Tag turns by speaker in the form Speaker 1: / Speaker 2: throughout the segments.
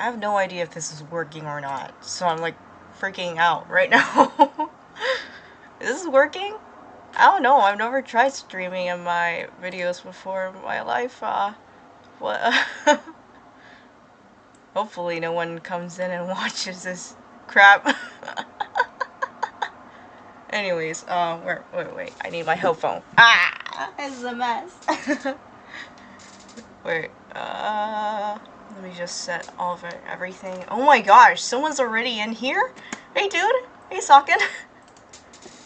Speaker 1: I have no idea if this is working or not, so I'm like freaking out right now. Is this working? I don't know. I've never tried streaming in my videos before in my life. What? Hopefully no one comes in and watches this crap. Anyways, wait, I need my headphone. Ah, this is a mess. Wait, let me just set all of it, everything. Oh my gosh, someone's already in here? Hey dude, hey Socken.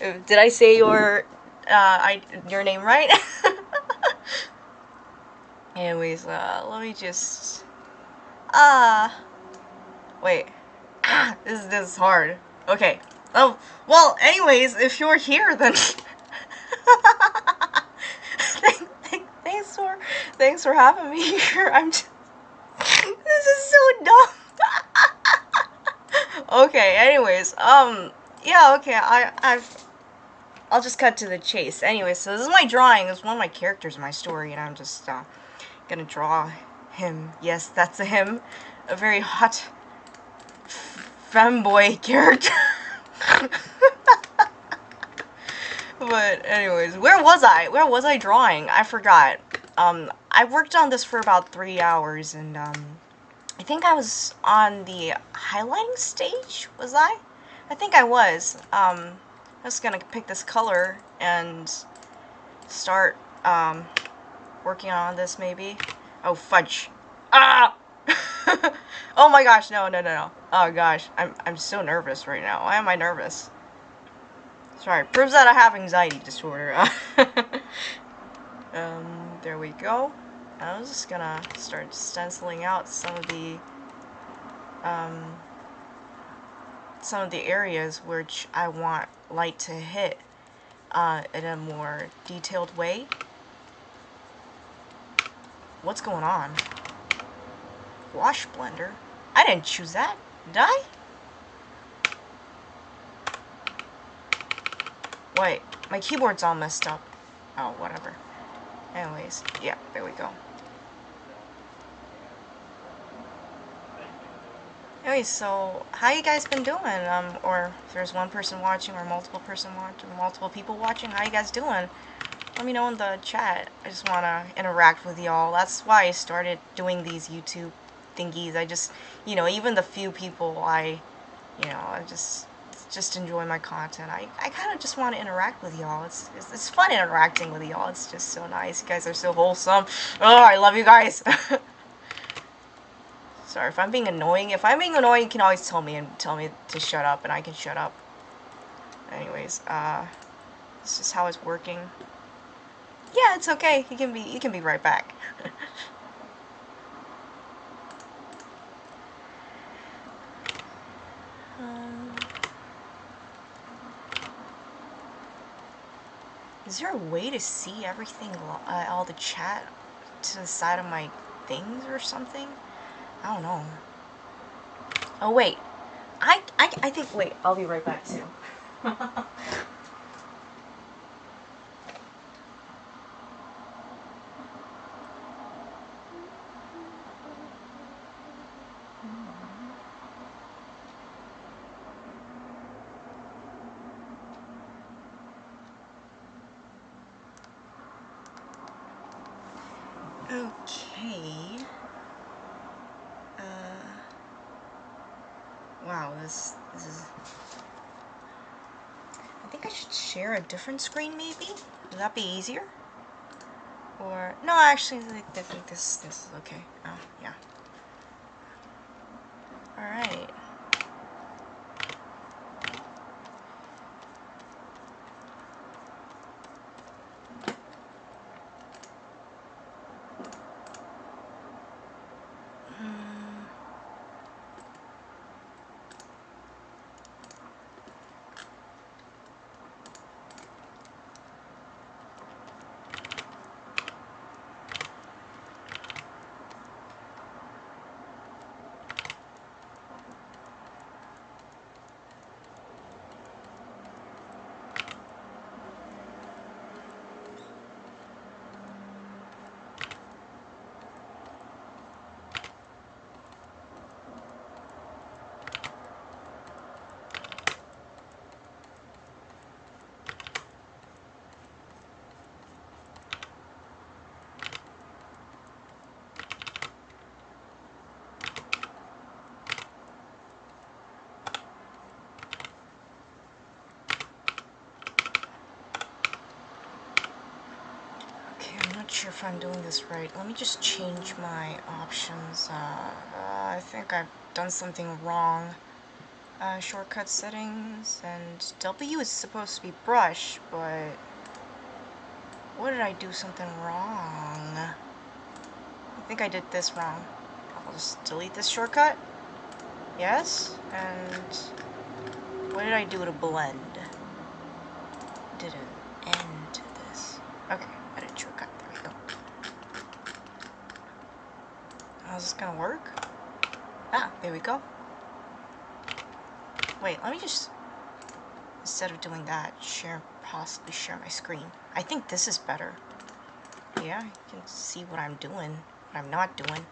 Speaker 1: Did I say your name right? Anyways, let me just, wait. This is hard. Okay. Oh, well, anyways, if you're here, then thanks for having me here. This is so dumb. Okay, anyways, yeah, okay, I'll just cut to the chase. Anyways, so this is my drawing. This is one of my characters in my story, and I'm just, gonna draw him. Yes, that's a him. A very hot femboy character. But anyways, where was I? Where was I drawing? I forgot. I worked on this for about 3 hours, and I think I was on the highlighting stage. Was I? I think I was. I was gonna pick this color and start working on this maybe. Oh fudge! Ah! Oh my gosh! No! Oh gosh, I'm so nervous right now. Why am I nervous? Sorry, proves that I have anxiety disorder. There we go. I was just gonna start stenciling out some of the areas which I want light to hit in a more detailed way. What's going on? Wash blender? I didn't choose that, did I? Wait, my keyboard's all messed up. Oh, whatever. Anyways, yeah, there we go. Anyways, so how you guys been doing? Or if there's one person watching or multiple people watching, how you guys doing? Let me know in the chat. I just want to interact with y'all. That's why I started doing these YouTube thingies. I just, even the few people I just enjoy my content. I kind of just want to interact with y'all. It's fun interacting with y'all. It's just so nice. You guys are so wholesome. Oh, I love you guys. Sorry if I'm being annoying. If I'm being annoying, you can always tell me to shut up, and I can shut up. Anyways, this is how it's working. Yeah, it's okay. You can be right back. Is there a way to see everything, all the chat to the side of my things or something? I don't know. Oh wait, I think. Wait, I'll be right back too. Okay. Wow, this is. I think I should share a different screen, maybe. Would that be easier? Or no, actually, I think this is okay. Oh yeah. All right. sure if I'm doing this right. Let me just change my options. I think I've done something wrong. Shortcut settings, and W is supposed to be brush, but what did I do something wrong? I think I did this wrong. I'll just delete this shortcut. Yes, and what did I do to blend? Did an end to this. Okay, edit shortcut. There we go. How's this gonna work? Ah, there we go. Wait, let me just, instead of doing that, possibly share my screen. I think this is better. Yeah, you can see what I'm doing, what I'm not doing.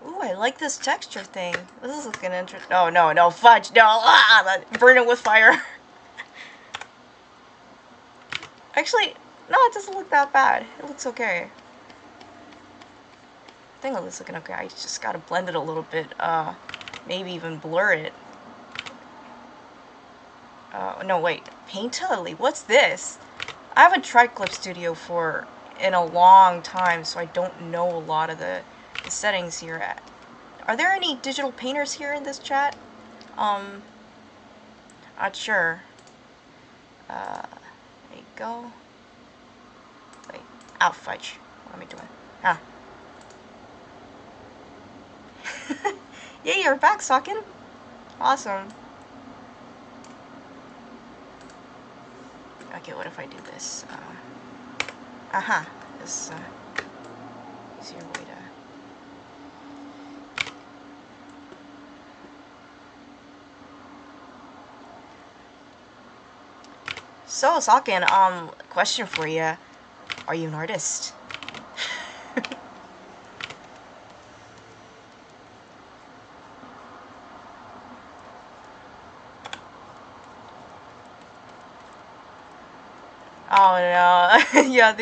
Speaker 1: Ooh, I like this texture thing. This is looking interesting. Oh, no, fudge, no. Ah, burn it with fire. Actually, no, it doesn't look that bad. It looks okay. I think it looks looking okay. I just gotta blend it a little bit. Maybe even blur it. No, wait. Painterly? What's this? I haven't tried Clip Studio in a long time, so I don't know a lot of the settings here. Are there any digital painters here in this chat? Not sure. There you go. Wait. Ow, fudge. What am I doing? Ah. Yay, you're back, Sokkin. Awesome. Okay, what if I do this? This, easier way to... So, Sokkin, question for you. Are you an artist? Oh no, yeah,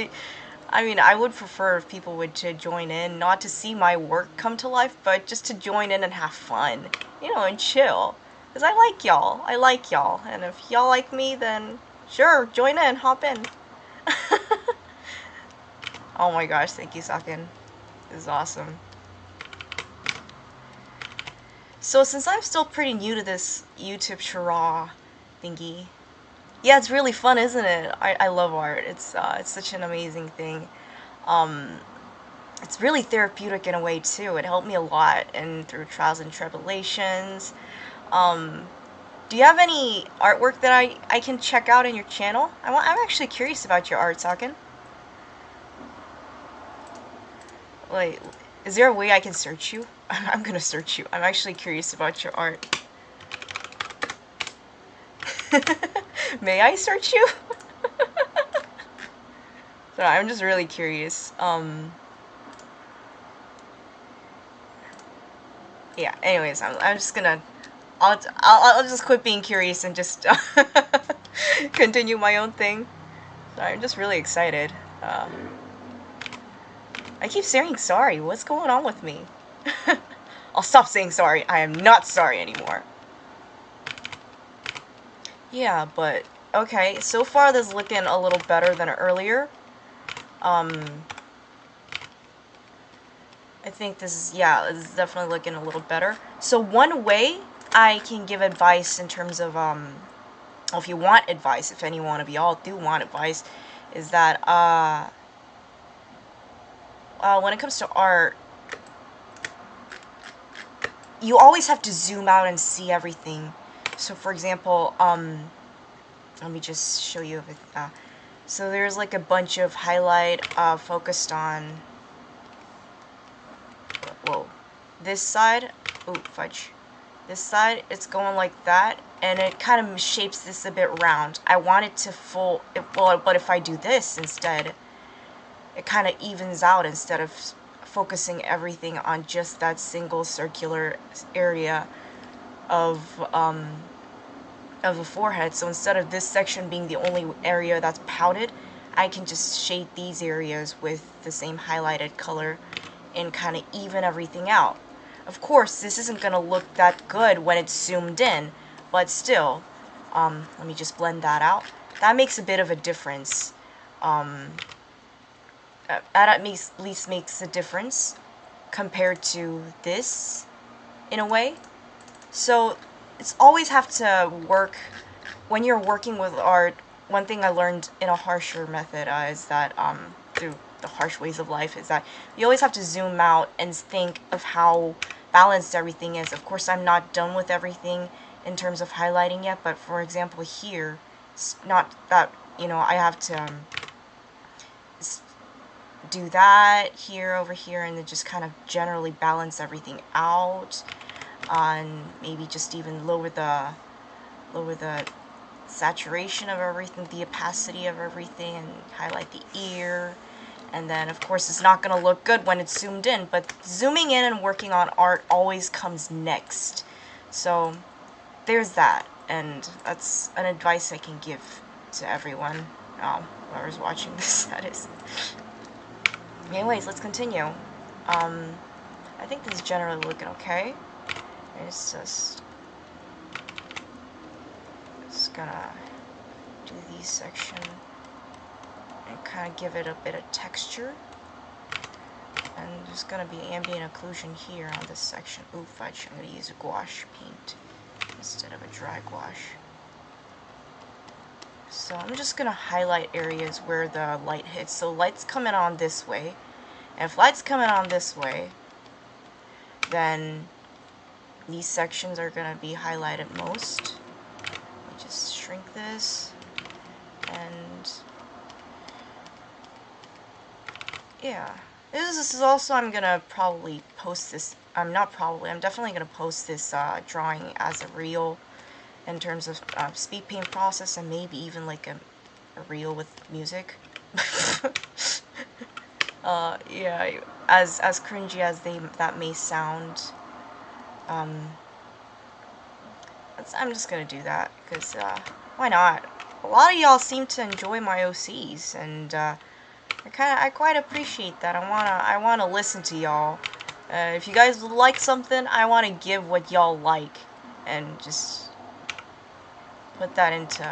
Speaker 1: I mean, I would prefer if people would to join in, not to see my work come to life, but just to join in and have fun, you know, and chill. Because I like y'all, and if y'all like me, then sure, join in, hop in. Oh my gosh, thank you, Sokkin. This is awesome. So since I'm still pretty new to this YouTube Shara thingy, yeah, it's really fun, isn't it? I love art. It's such an amazing thing. It's really therapeutic in a way too. It helped me a lot and through trials and tribulations. Do you have any artwork that I can check out in your channel? I'm actually curious about your art, Sokkin. Wait, is there a way I can search you? I'm gonna search you. I'm actually curious about your art. May I search you? So I'm just really curious. Yeah, anyways, I'm just gonna... I'll just quit being curious and just continue my own thing. So I'm just really excited. I keep saying sorry. What's going on with me? I'll stop saying sorry. I am not sorry anymore. Yeah, but okay. So far, this is looking a little better than earlier. I think this is, yeah, this is definitely looking a little better. So one way I can give advice in terms of, well, if you want advice, if any one of y'all do want advice, is that, when it comes to art, you always have to zoom out and see everything. So, for example, let me just show you. So there's like a bunch of highlight focused on, whoa, this side. Ooh, fudge. This side, it's going like that, and it kind of shapes this a bit round. I want it to but if I do this instead, it kind of evens out instead of focusing everything on just that single circular area of the forehead. So instead of this section being the only area that's pouted, I can just shade these areas with the same highlighted color and kind of even everything out. Of course, this isn't going to look that good when it's zoomed in, but still, Let me just blend that out. That makes a bit of a difference. That at least makes a difference compared to this, in a way. So it's always have to work when you're working with art. One thing I learned in a harsher method is that through the harsh ways of life is that you always have to zoom out and think of how balanced everything is. Of course, I'm not done with everything in terms of highlighting yet, but for example here, it's not that, you know, I have to do that here, over here, and then just kind of generally balance everything out, and maybe just even lower the saturation of everything, the opacity of everything, and highlight the ear. And then of course it's not going to look good when it's zoomed in, but zooming in and working on art always comes next. So there's that, and that's an advice I can give to everyone, whoever's watching this, that is. Anyways, let's continue. I think this is generally looking okay. It's just gonna do these section and kind of give it a bit of texture. And there's gonna be ambient occlusion here on this section. Ooh, fudge, I'm gonna use a gouache paint instead of a dry gouache. So I'm just gonna highlight areas where the light hits. So light's coming on this way, and if light's coming on this way, then these sections are gonna be highlighted most. Let me just shrink this, and yeah. This is also, I'm gonna probably post this. I'm definitely gonna post this drawing as a reel, in terms of speed paint process, and maybe even like a reel with music. Yeah, as cringy as that may sound, I'm just gonna do that because why not? A lot of y'all seem to enjoy my OCs, and I quite appreciate that. I wanna listen to y'all. If you guys like something, I wanna give what y'all like, and just put that into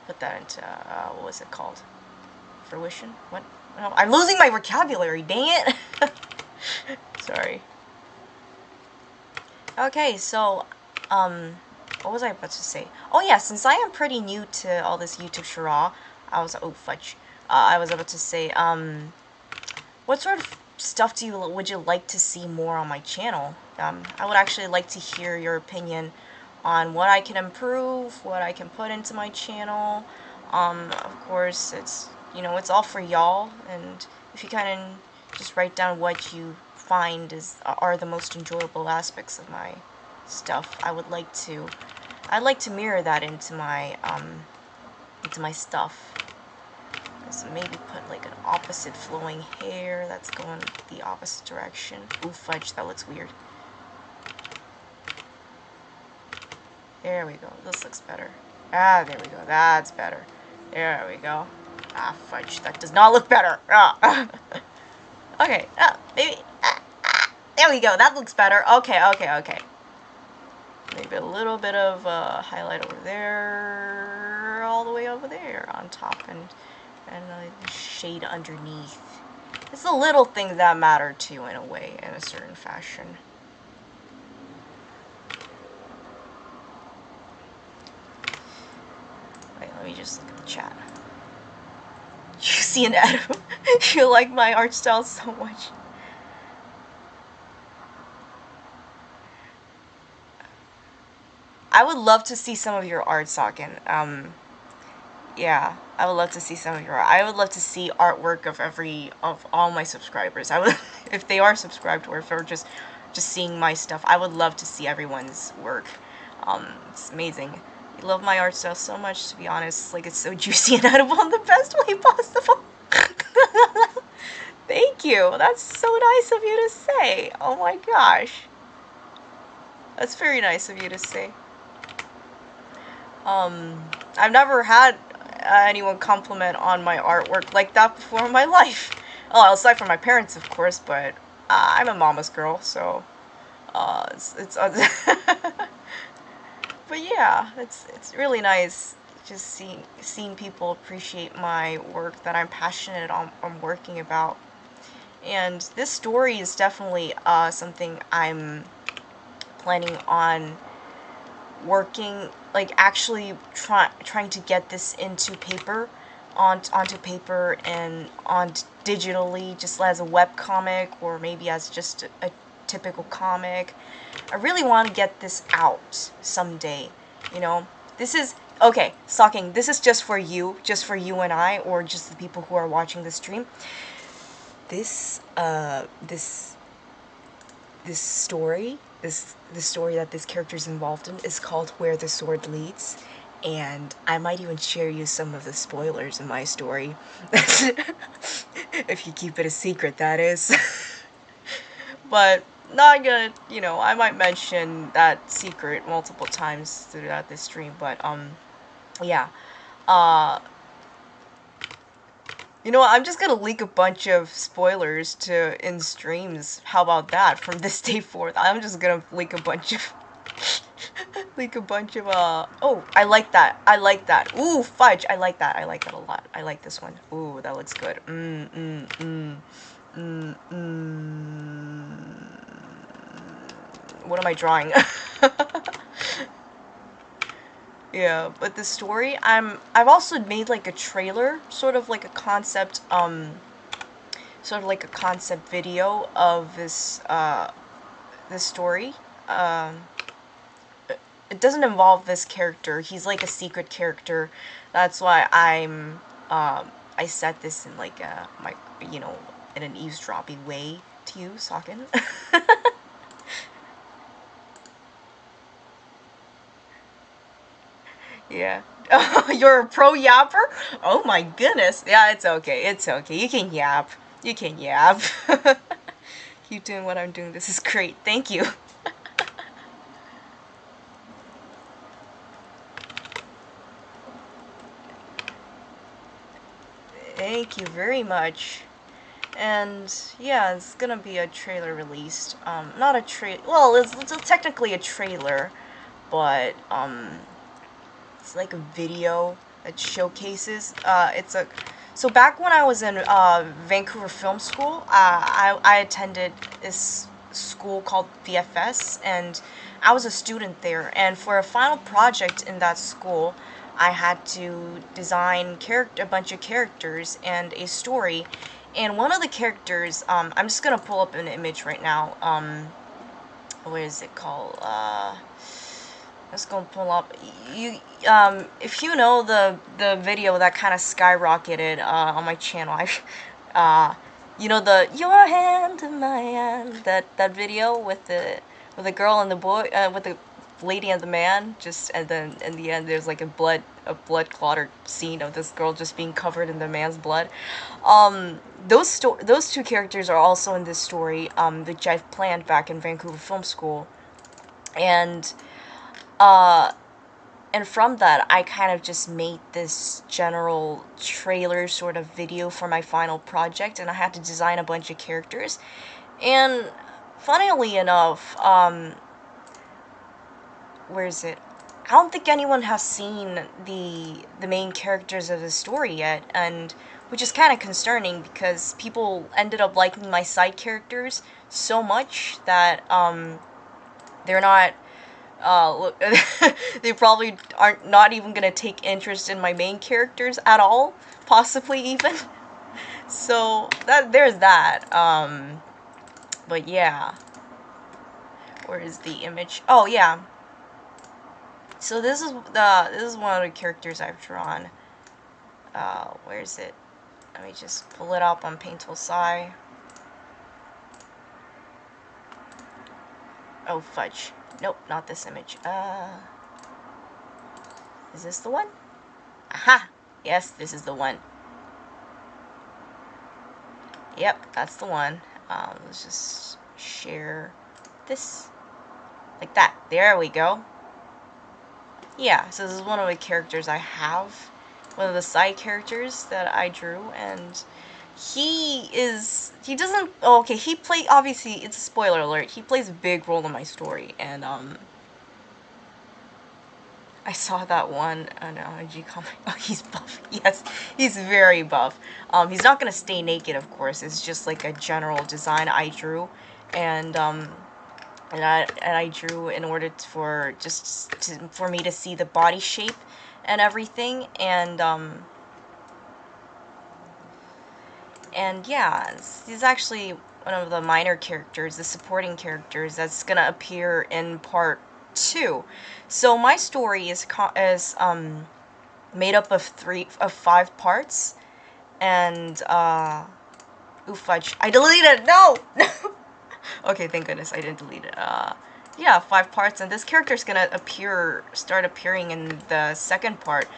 Speaker 1: what was it called? Fruition? What? No, I'm losing my vocabulary, dang it! Sorry. Okay, so, what was I about to say? Oh yeah, since I am pretty new to all this YouTube charade, oh fudge. I was about to say, what sort of stuff would you like to see more on my channel? I would actually like to hear your opinion on what I can improve, what I can put into my channel. Of course, it's all for y'all, and if you kind of just write down what you find are the most enjoyable aspects of my stuff, I'd like to mirror that into my stuff. So maybe put like an opposite flowing hair that's going the opposite direction. Ooh, fudge, that looks weird. There we go. This looks better. Ah, there we go. That's better. There we go. Ah, fudge. That does not look better. Ah. Okay. Maybe. There we go. That looks better. Okay, okay, okay. Maybe a little bit of highlight over there, all the way over there on top, and a shade underneath. It's the little things that matter too, in a way, in a certain fashion. Wait, let me just look at the chat. Juicy and Adam, you like my art style so much. I would love to see some of your art, Socken. Yeah, I would love to see some of your art. I would love to see artwork of all my subscribers. I would, if they are subscribed, or if they're just seeing my stuff, I would love to see everyone's work. It's amazing. You love my art style so much, to be honest. Like, it's so juicy and edible in the best way possible. Thank you. That's so nice of you to say. Oh my gosh. That's very nice of you to say. I've never had anyone compliment on my artwork like that before in my life. Oh, aside from my parents, of course, but I'm a mama's girl, so it's But yeah, it's really nice just seeing people appreciate my work that I'm passionate on working about. And this story is definitely something I'm planning on working, like actually trying to get this into paper, onto paper and on digitally, just as a web comic or maybe as just a typical comic. I really want to get this out someday, you know. This is okay, Stalking, this is just for you and I, or just the people who are watching the stream. This story, this story that this character is involved in is called Where the Sword Leads, and I might even share you some of the spoilers in my story. If you keep it a secret, that is. But not gonna, I might mention that secret multiple times throughout this stream, but yeah. Uh I'm just gonna leak a bunch of spoilers to in streams. How about that? From this day forth, I'm just gonna leak a bunch of leak a bunch of Oh, I like that. I like that. Ooh, fudge. I like that. I like that a lot. I like this one. Ooh, that looks good. What am I drawing? Yeah, but the story, I've also made like a trailer, sort of like a concept, sort of like a concept video of this story. It doesn't involve this character. He's like a secret character. That's why I set this in like my, in an eavesdropping way to you, Socken. Yeah. You're a pro yapper? Oh my goodness. Yeah, it's okay. It's okay. You can yap. You can yap. Keep doing what I'm doing. This is great. Thank you. Thank you very much. And yeah, it's gonna be a trailer released. Not a well, it's technically a trailer, but it's like a video that showcases. So back when I was in Vancouver Film School, I attended this school called VFS, and I was a student there. And for a final project in that school, I had to design a bunch of characters and a story. And one of the characters, I'm just gonna pull up an image right now. What is it called? Let's go pull up. If you know the video that kind of skyrocketed on my channel, the your hand in my hand, that video with the girl and the boy, with the lady and the man, just, and then in the end there's like a blood clotted scene of this girl just being covered in the man's blood. Those two characters are also in this story, which I've planned back in Vancouver Film School, and uh, and from that, I kind of just made this general trailer sort of video for my final project, and I had to design a bunch of characters. And funnily enough, where is it? I don't think anyone has seen the main characters of the story yet, and which is kind of concerning because people ended up liking my side characters so much that they're not look, they probably aren't not even gonna take interest in my main characters at all, possibly even. So there's that. But yeah, where is the image? Oh yeah. So this is one of the characters I've drawn. Where is it? Let me just pull it up on Paint Tool Sai. Oh fudge. Nope, not this image. Is this the one? Aha! Yes, this is the one. Yep, that's the one. Let's just share this. Like that. There we go. Yeah, so this is one of the characters I have. One of the side characters that I drew, and he doesn't, oh, okay, obviously, it's a spoiler alert, he plays a big role in my story, and, I saw that one on IG comment. Oh, he's buff. Yes, he's very buff. He's not gonna stay naked, of course. It's just like a general design I drew, and I drew in order for for me to see the body shape and everything, and yeah, he's actually one of the minor characters, the supporting characters that's gonna appear in part 2. So my story is made up of 5 parts, and ooh fudge, I deleted. No. Okay, thank goodness I didn't delete it. Yeah, 5 parts, and this character's gonna start appearing in the second part,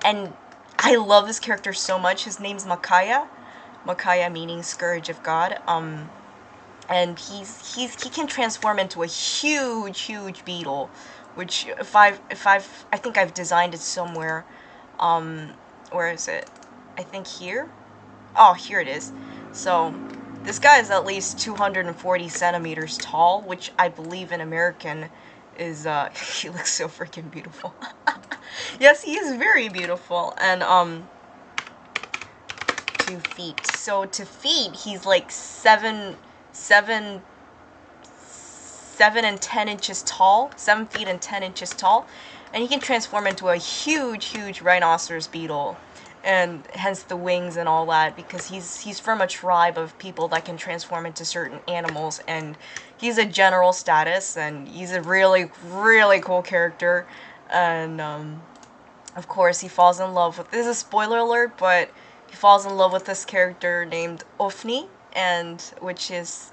Speaker 1: and I love this character so much. His name's Makaya. Makaya meaning Scourge of God. And he can transform into a huge beetle, which I think I've designed it somewhere. Where is it? I think here. Oh, here it is. So this guy is at least 240 centimeters tall, which I believe in American is he looks so freaking beautiful. Yes, he is very beautiful, and 2 feet. So to feet, he's like 7 and 10 inches tall, 7 feet and 10 inches tall, and he can transform into a huge rhinoceros beetle, and hence the wings and all that, because he's from a tribe of people that can transform into certain animals, and he's a general status, and he's a really cool character, and of course he falls in love with, this is a spoiler alert, but he falls in love with this character named Ofni, and which is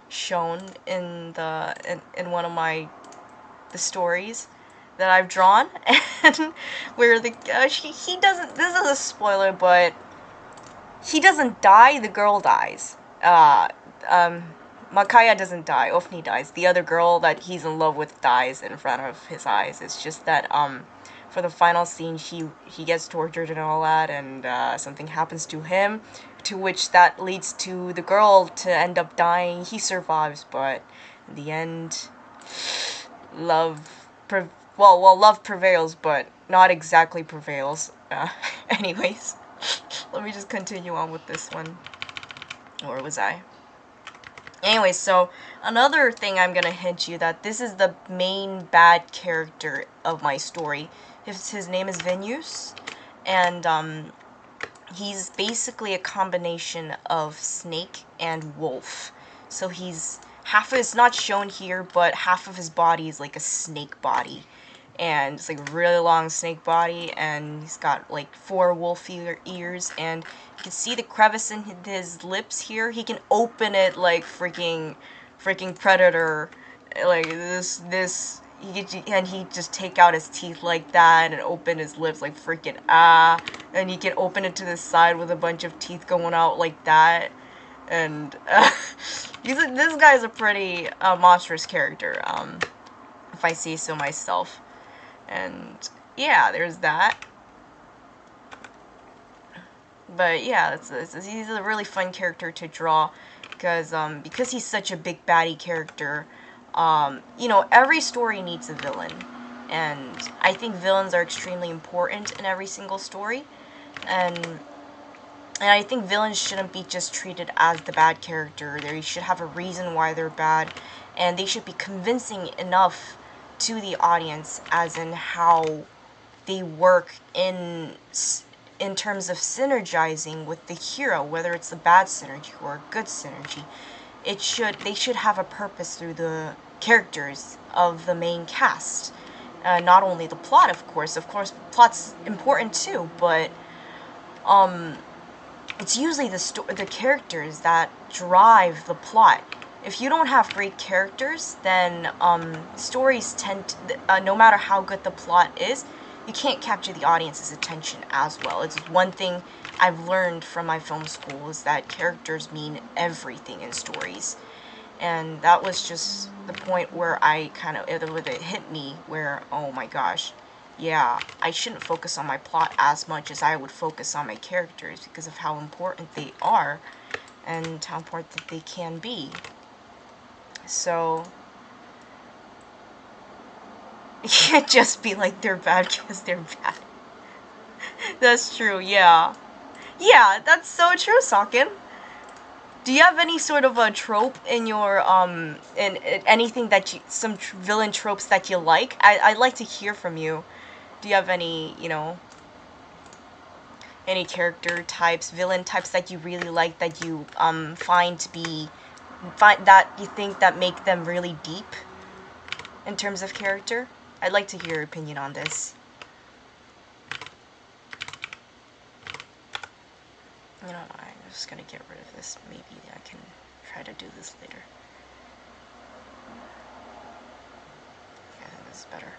Speaker 1: shown in one of the stories that I've drawn, and where the he doesn't, this is a spoiler, but he doesn't die, the girl dies. Makaya doesn't die, Ofni dies. The other girl that he's in love with dies in front of his eyes. It's just that for the final scene, he gets tortured and all that, and something happens to him, to which that leads to the girl to end up dying. He survives, but in the end, love prevails, but not exactly prevails. Anyways, let me just continue on with this one. Where was I? Anyways, so another thing I'm gonna hint you that this is the main bad character of my story. His name is Venus, and he's basically a combination of snake and wolf. So he's it's not shown here, but half of his body is like a snake body, and it's like a really long snake body, and he's got like 4 wolf ears, and you can see the crevice in his lips here. He can open it like freaking Predator, like this and he just take out his teeth like that and open his lips like freaking and he can open it to the side with a bunch of teeth going out like that, and this guy's a pretty monstrous character, if I say so myself. And yeah, there's that. But yeah, he's a really fun character to draw, because he's such a big baddie character. You know, every story needs a villain, and I think villains are extremely important in every single story, and I think villains shouldn't be just treated as the bad character. They should have a reason why they're bad, and they should be convincing enough to the audience, as in how they work in terms of synergizing with the hero, whether it's a bad synergy or a good synergy. They should have a purpose through the characters of the main cast. Not only the plot, of course. Of course, plot's important too, but it's usually the characters that drive the plot. If you don't have great characters, then stories tend to, no matter how good the plot is, you can't capture the audience's attention as well. It's one thing I've learned from my film school, is that characters mean everything in stories. And that was just the point where it hit me, where, oh my gosh, yeah, I shouldn't focus on my plot as much as I would focus on my characters, because of how important they are and how important they can be. So You can't just be like they're bad because they're bad. That's true, yeah. Yeah, that's so true, Socken. Do you have any sort of a trope in your, in anything that you, some villain tropes that you like? I'd like to hear from you. Do you have any, you know, any character types, villain types that you really like that you, find to be, that you think that make them really deep in terms of character? I'd like to hear your opinion on this. You know, I'm just gonna get rid of this. Maybe I can try to do this later. I think this is better.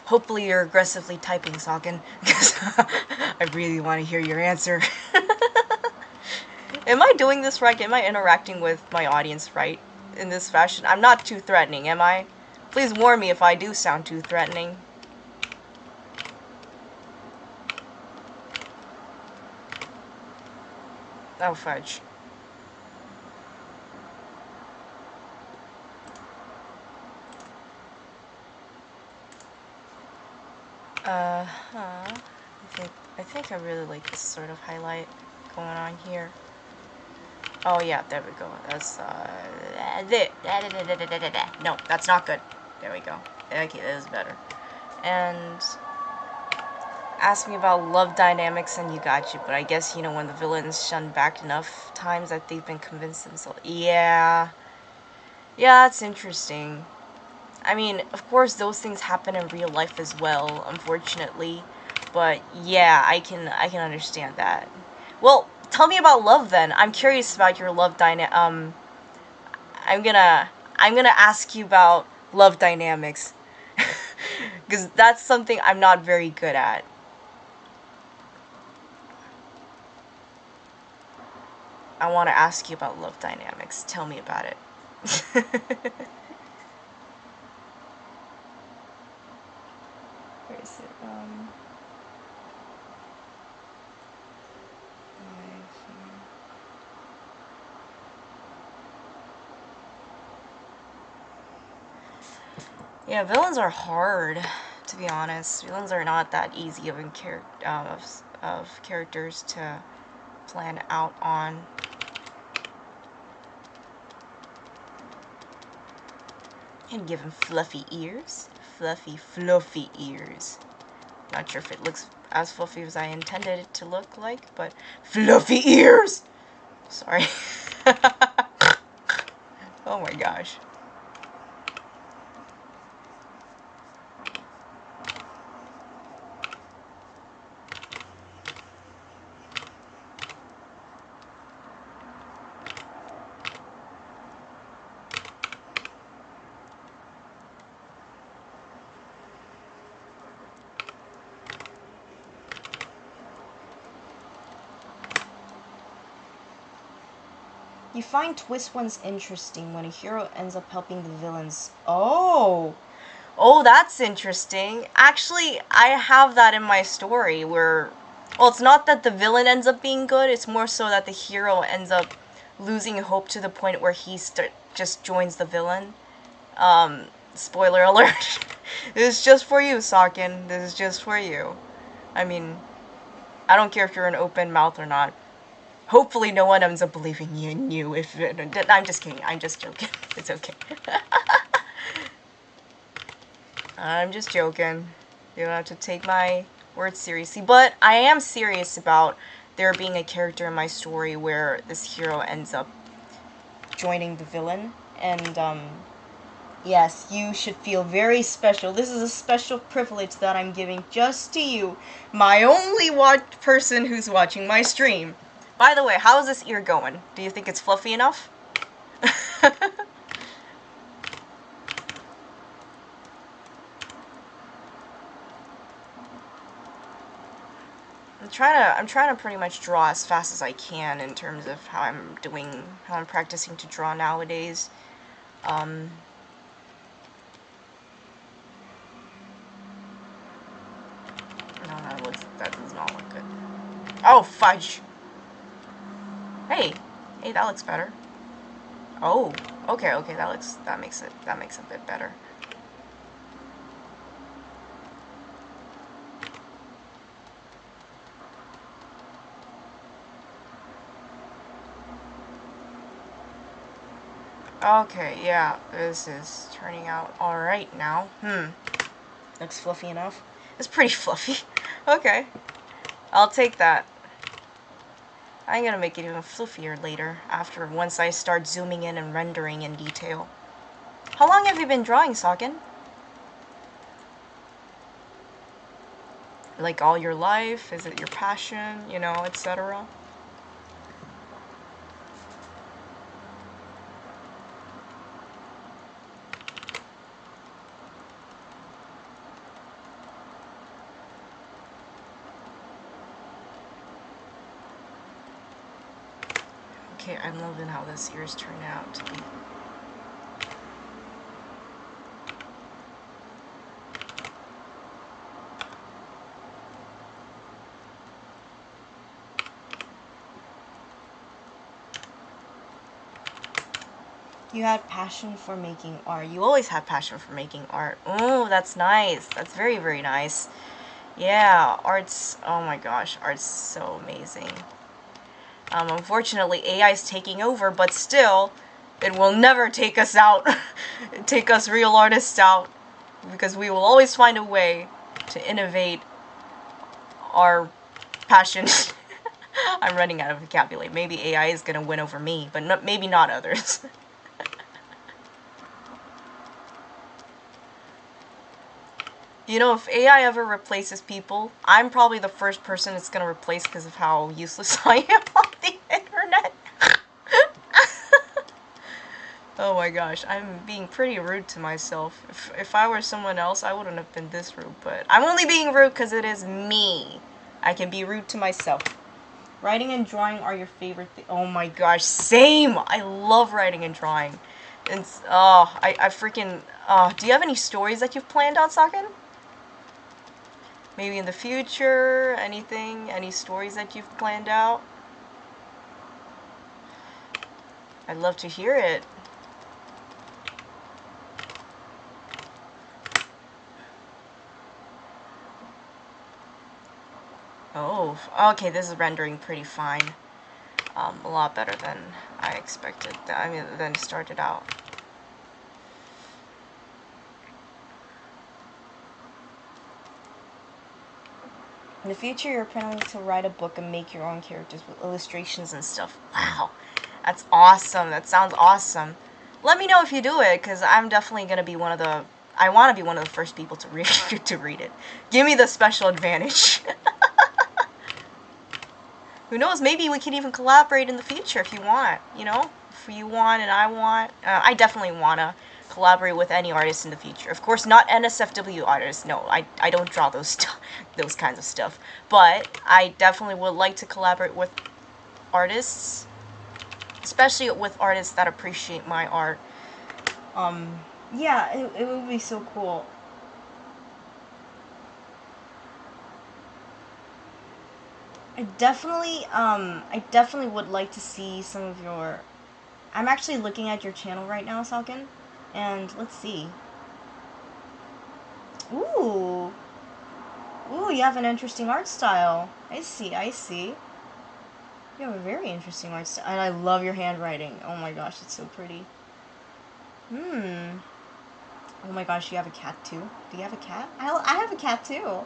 Speaker 1: Hopefully you're aggressively typing, Socken, because I really want to hear your answer. Am I doing this right? Am I interacting with my audience right in this fashion? I'm not too threatening, am I? Please warn me if I do sound too threatening. Oh, fudge. I think I really like this sort of highlight going on here. Oh yeah, there we go. That's no, that's not good. There we go. Okay, that is better. And ask me about love dynamics and you got you, but I guess, you know, when the villains shun back enough times that they've been convinced themselves. Yeah. Yeah, that's interesting. I mean, of course those things happen in real life as well, unfortunately. But yeah, I can understand that. Well, tell me about love then. I'm curious about your love I'm gonna ask you about love dynamics. Cuz that's something I'm not very good at. I want to ask you about love dynamics. Tell me about it. Where is it? Yeah, villains are hard, to be honest. Villains are not that easy of characters to plan out on. And give him fluffy ears. Fluffy ears. Not sure if it looks as fluffy as I intended it to look like, but fluffy ears! Sorry. Oh my gosh. You find twist ones interesting when a hero ends up helping the villains. Oh! Oh, that's interesting. Actually, I have that in my story where... Well, it's not that the villain ends up being good, it's more so that the hero ends up losing hope to the point where he just joins the villain. Spoiler alert. This is just for you, Socken. This is just for you. I mean, I don't care if you're an open mouth or not. Hopefully no one ends up believing you if... I'm just kidding. I'm just joking. It's okay. I'm just joking. You don't have to take my words seriously. But I am serious about there being a character in my story where this hero ends up joining the villain. And, yes, you should feel very special. This is a special privilege that I'm giving just to you, my only person who's watching my stream. By the way, how is this ear going? Do you think it's fluffy enough? I'm trying to pretty much draw as fast as I can in terms of how I'm practicing to draw nowadays. No, that does not look good. Oh, fudge! Hey, Hey, that looks better. Oh, okay, okay, that makes it a bit better. Okay, yeah, this is turning out alright now. Looks fluffy enough. It's pretty fluffy. Okay, I'll take that. I'm gonna make it even fluffier later, once I start zooming in and rendering in detail. How long have you been drawing, Socken? Like all your life? Is it your passion, you know, etc.? Okay, I'm loving how this ear's turned out to be. You had passion for making art. You always had passion for making art. Oh, that's nice. That's very, very nice. Yeah, art's, oh my gosh, art's so amazing. Unfortunately, AI is taking over, but still, it will never take us out, take us real artists out, because we will always find a way to innovate our passion. I'm running out of vocabulary. Maybe AI is going to win over me, but maybe not others. You know, if AI ever replaces people, I'm probably the first person it's going to replace because of how useless I am on the internet. Oh my gosh, I'm being pretty rude to myself. If I were someone else, I wouldn't have been this rude, but I'm only being rude because it is me. I can be rude to myself. Writing and drawing are your favorite oh my gosh, same! I love writing and drawing. It's, I freaking, do you have any stories that you've planned on, Sakin? Maybe in the future, anything, any stories that you've planned out? I'd love to hear it. Oh, okay, this is rendering pretty fine. A lot better than I expected. I mean, than it started out. In the future, you're planning to write a book and make your own characters with illustrations and stuff. Wow, that's awesome. That sounds awesome. Let me know if you do it, because I'm definitely going to be one of the... I want to be one of the first people to read, to read it. Give me the special advantage. Who knows, maybe we can even collaborate in the future if you want, you know? If you want and I want. I definitely want to collaborate with any artist in the future. Of course, not NSFW artists. No, I don't draw those those kinds of stuff. But I definitely would like to collaborate with artists, especially with artists that appreciate my art. Yeah, it would be so cool. I definitely would like to see some of your... I'm actually looking at your channel right now, Salkin, and let's see. Ooh. Ooh, you have an interesting art style. I see, I see. You have a very interesting art style, and I love your handwriting. Oh my gosh, it's so pretty. Hmm. Oh my gosh, you have a cat too? Do you have a cat? I have a cat too.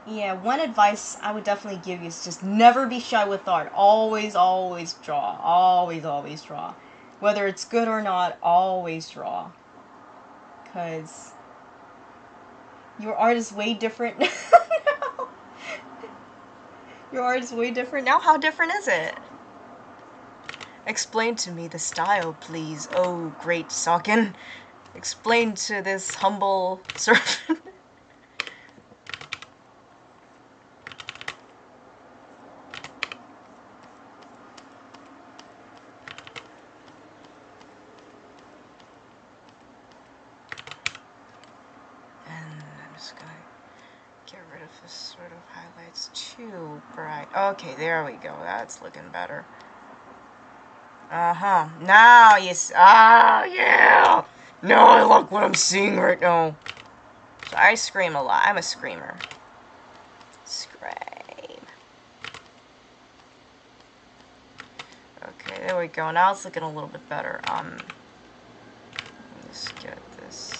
Speaker 1: Yeah, one advice I would definitely give you is just never be shy with art. Always, always draw. Always, always draw. Whether it's good or not, always draw. Because your art is way different now. Your art is way different now. How different is it? Explain to me the style, please. Oh, great Socken. Explain to this humble servant. And I'm just gonna get rid of this sort of highlights too bright. Okay, there we go. That's looking better. Uh-huh. Now you yeah! Now I like what I'm seeing right now. So I scream a lot. I'm a screamer. Scream. Okay, there we go. Now it's looking a little bit better. Let's get this.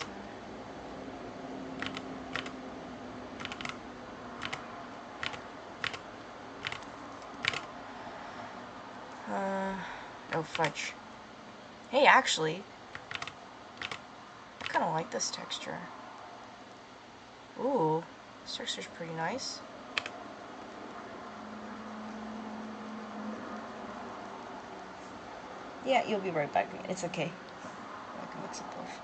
Speaker 1: Oh fudge. Hey, actually, I kind of like this texture. Ooh, this texture's pretty nice. Yeah, you'll be right back. It's okay. I can mix it both.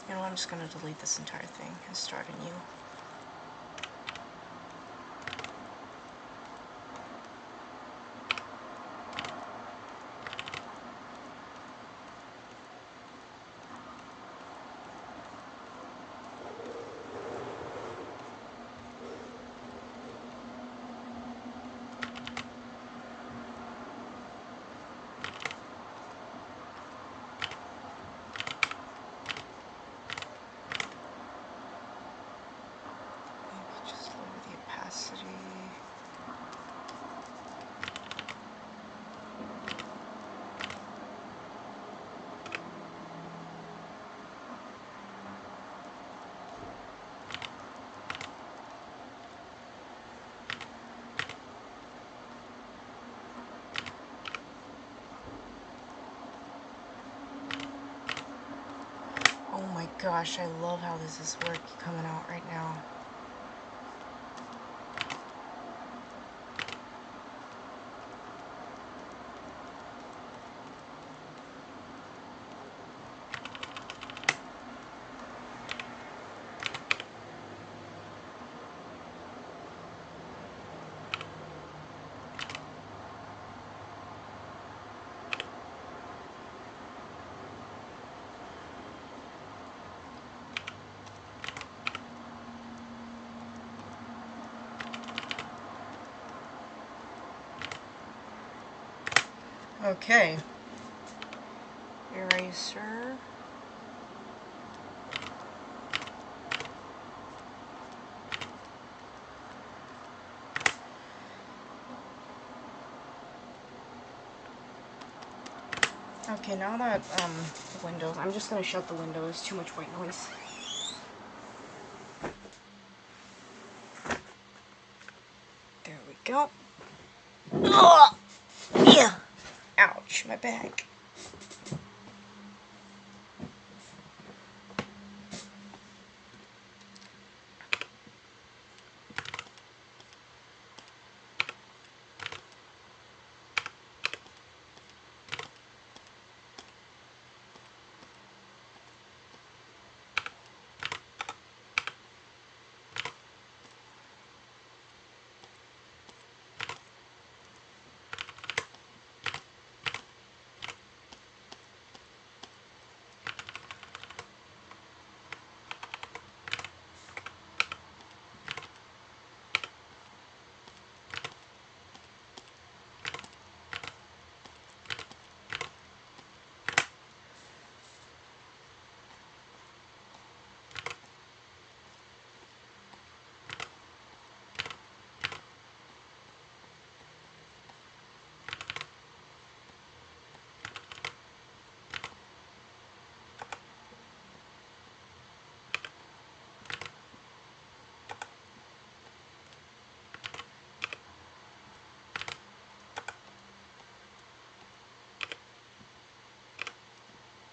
Speaker 1: You know, I'm just gonna delete this entire thing and start anew. Oh my gosh, I love how this is coming out right now. Okay. Eraser. Okay, now that the windows, I'm just gonna shut the windows. Too much white noise. There we go. Ugh! Yeah. Ouch, my back.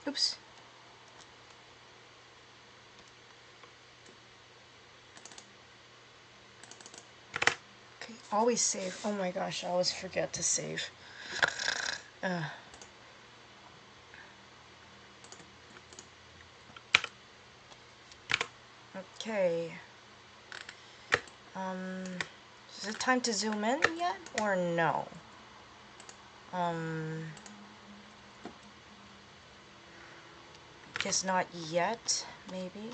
Speaker 1: Oops. Okay, always save. Oh my gosh, I always forget to save. Okay. Is it time to zoom in yet, or no? Just not yet, maybe.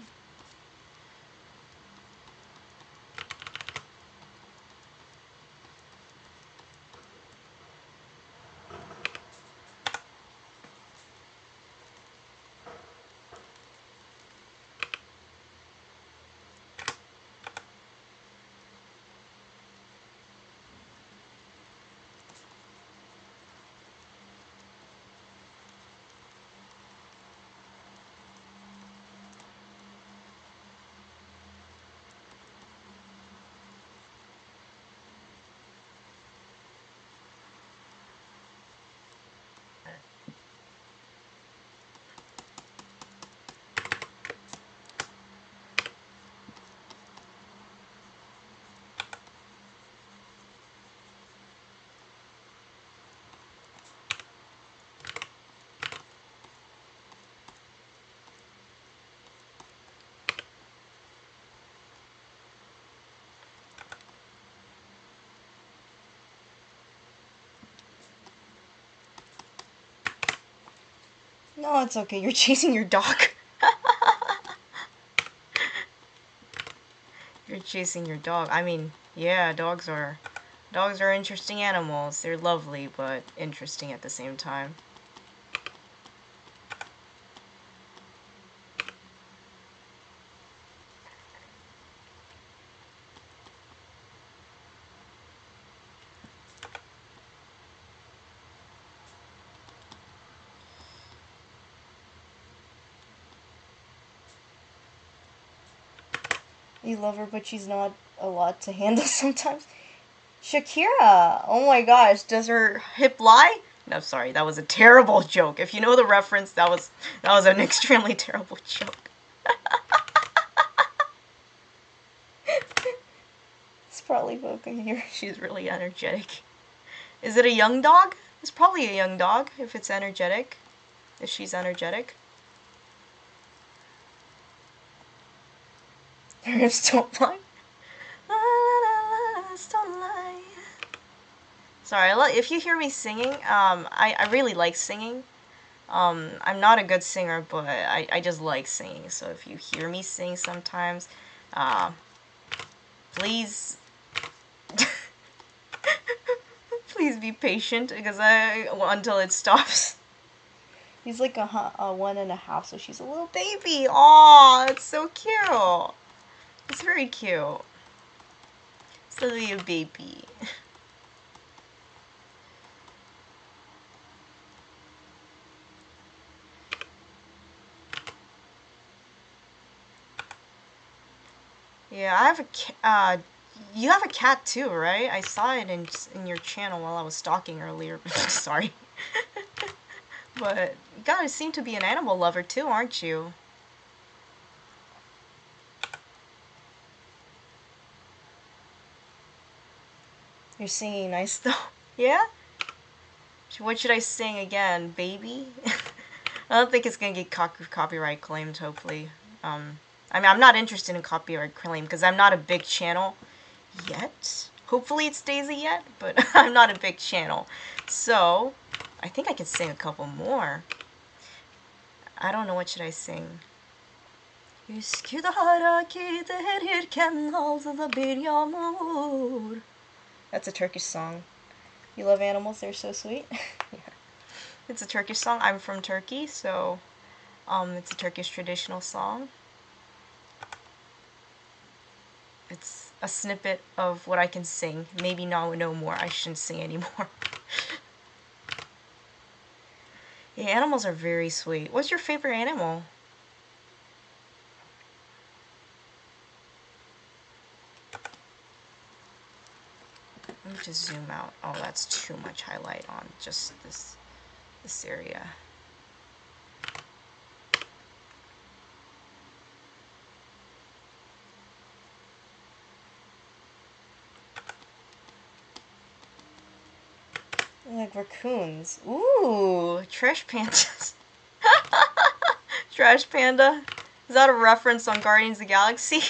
Speaker 1: No, it's okay. You're chasing your dog. You're chasing your dog. I mean, yeah, dogs are interesting animals. They're lovely, but interesting at the same time. You love her, but she's not a lot to handle sometimes. Shakira! Oh my gosh, does her hip lie? No, sorry, that was a terrible joke. If you know the reference, that was an extremely terrible joke. It's probably Boca here. She's really energetic. Is it a young dog? It's probably a young dog if it's energetic. If she's energetic. Her hips don't lie. Don't lie. Sorry, if you hear me singing, I really like singing. I'm not a good singer, but I just like singing. So if you hear me sing sometimes, please, please be patient because until it stops. He's like a 1.5, so she's a little baby. Aw, it's so cute. It's very cute. It's a little baby. Yeah, I have a you have a cat too, right? I saw it in your channel while I was stalking earlier. Sorry. But you guys seem to be an animal lover too, aren't you? You're singing nice though. Yeah? What should I sing again? Baby? I don't think it's gonna get copyright claimed, hopefully. I mean, I'm not interested in copyright claim because I'm not a big channel yet. Hopefully it stays a yet, but I'm not a big channel. So, I think I can sing a couple more. I don't know, what should I sing? Üsküdar'a giderken aldı bir yağmur. That's a Turkish song. You love animals, they're so sweet. Yeah. It's a Turkish song. I'm from Turkey, so it's a Turkish traditional song. It's a snippet of what I can sing. Maybe no more. I shouldn't sing anymore. Yeah, animals are very sweet. What's your favorite animal? Let me just zoom out. Oh, that's too much highlight on just this area. Like raccoons. Ooh, trash pandas. Trash panda. Is that a reference on Guardians of the Galaxy?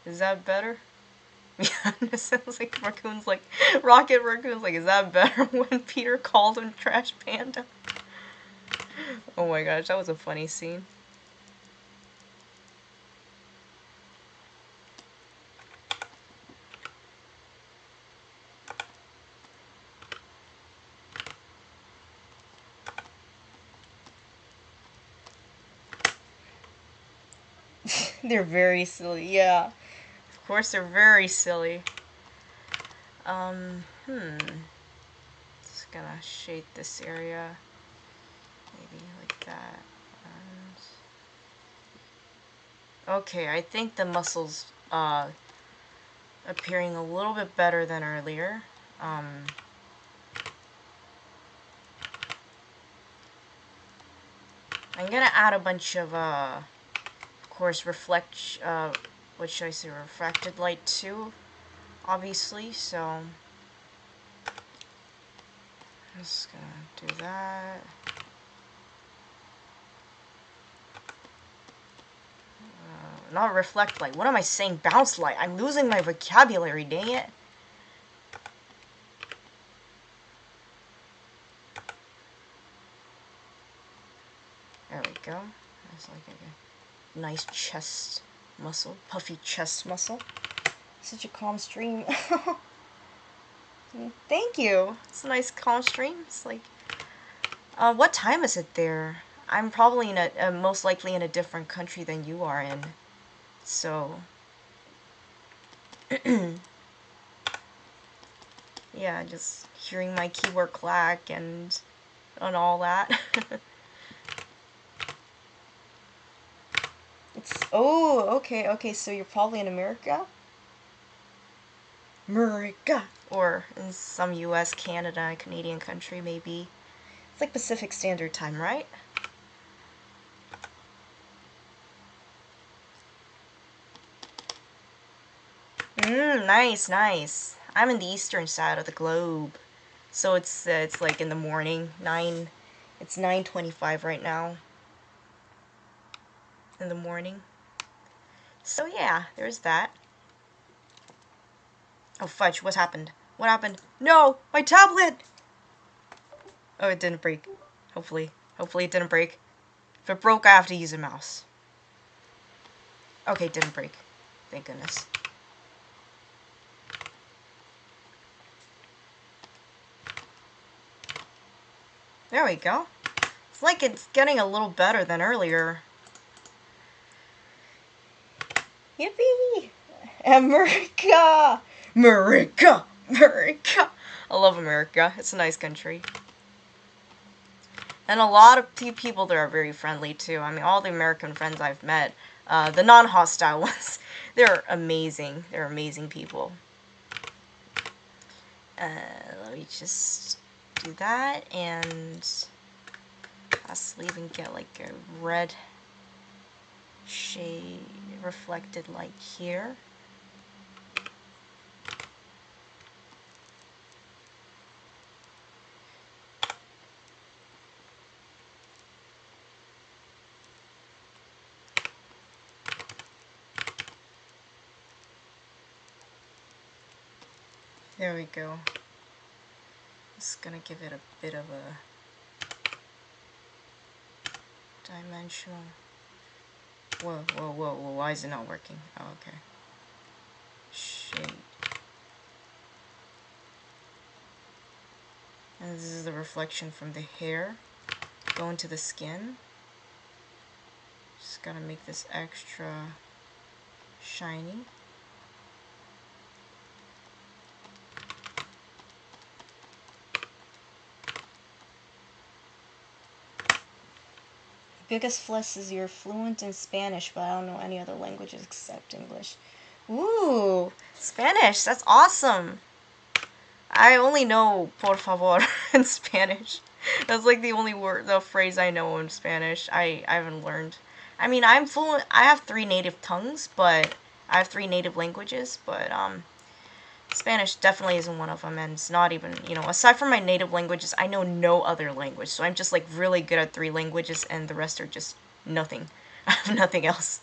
Speaker 1: Is that better? Yeah, it sounds like Raccoon's like, Rocket Raccoon's like, is that better when Peter called him Trash Panda? Oh my gosh, that was a funny scene. They're very silly, yeah. Of course they're very silly. Just gonna shade this area. Maybe like that. Okay, I think the muscles appearing a little bit better than earlier. I'm gonna add a bunch of course, what should I say, refracted light too, obviously, so I'm just gonna do that. Not reflect light, what am I saying, bounce light, I'm losing my vocabulary, dang it. There we go, that's like a nice chest muscle, puffy chest muscle. Such a calm stream. Thank you. It's a nice calm stream. It's like, what time is it there? I'm probably in most likely in a different country than you are in. So, yeah, just hearing my keyboard clack and all that. Okay, so you're probably in America? America! Or in some US, Canada, Canadian country, maybe. It's like Pacific Standard Time, right? Nice, nice. I'm in the eastern side of the globe. So it's like in the morning, it's 9:25 right now. In the morning. So yeah, there's that. Oh fudge, what happened? What happened? No! My tablet! Oh, it didn't break. Hopefully. Hopefully it didn't break. If it broke, I have to use a mouse. Okay, it didn't break. Thank goodness. There we go. It's like it's getting a little better than earlier. Yippee! America! America! America! I love America. It's a nice country. And a lot of people there are very friendly too. I mean, all the American friends I've met, the non-hostile ones, they're amazing. They're amazing people. Let me just do that and possibly even get like a red shade reflected light here. There we go. Just gonna give it a bit of a dimensional. Whoa, why is it not working? Oh, okay. Shade. And this is the reflection from the hair going to the skin. Just gotta make this extra shiny. Biggest flex is you're fluent in Spanish, but I don't know any other languages except English. Ooh, Spanish, that's awesome. I only know por favor in Spanish. That's like the only the phrase I know in Spanish. I haven't learned. I mean, I'm fluent. I have 3 native tongues, but I have 3 native languages, but Spanish definitely isn't one of them, and it's not even, aside from my native languages, I know no other language. So I'm just like really good at 3 languages, and the rest are just nothing. I have nothing else.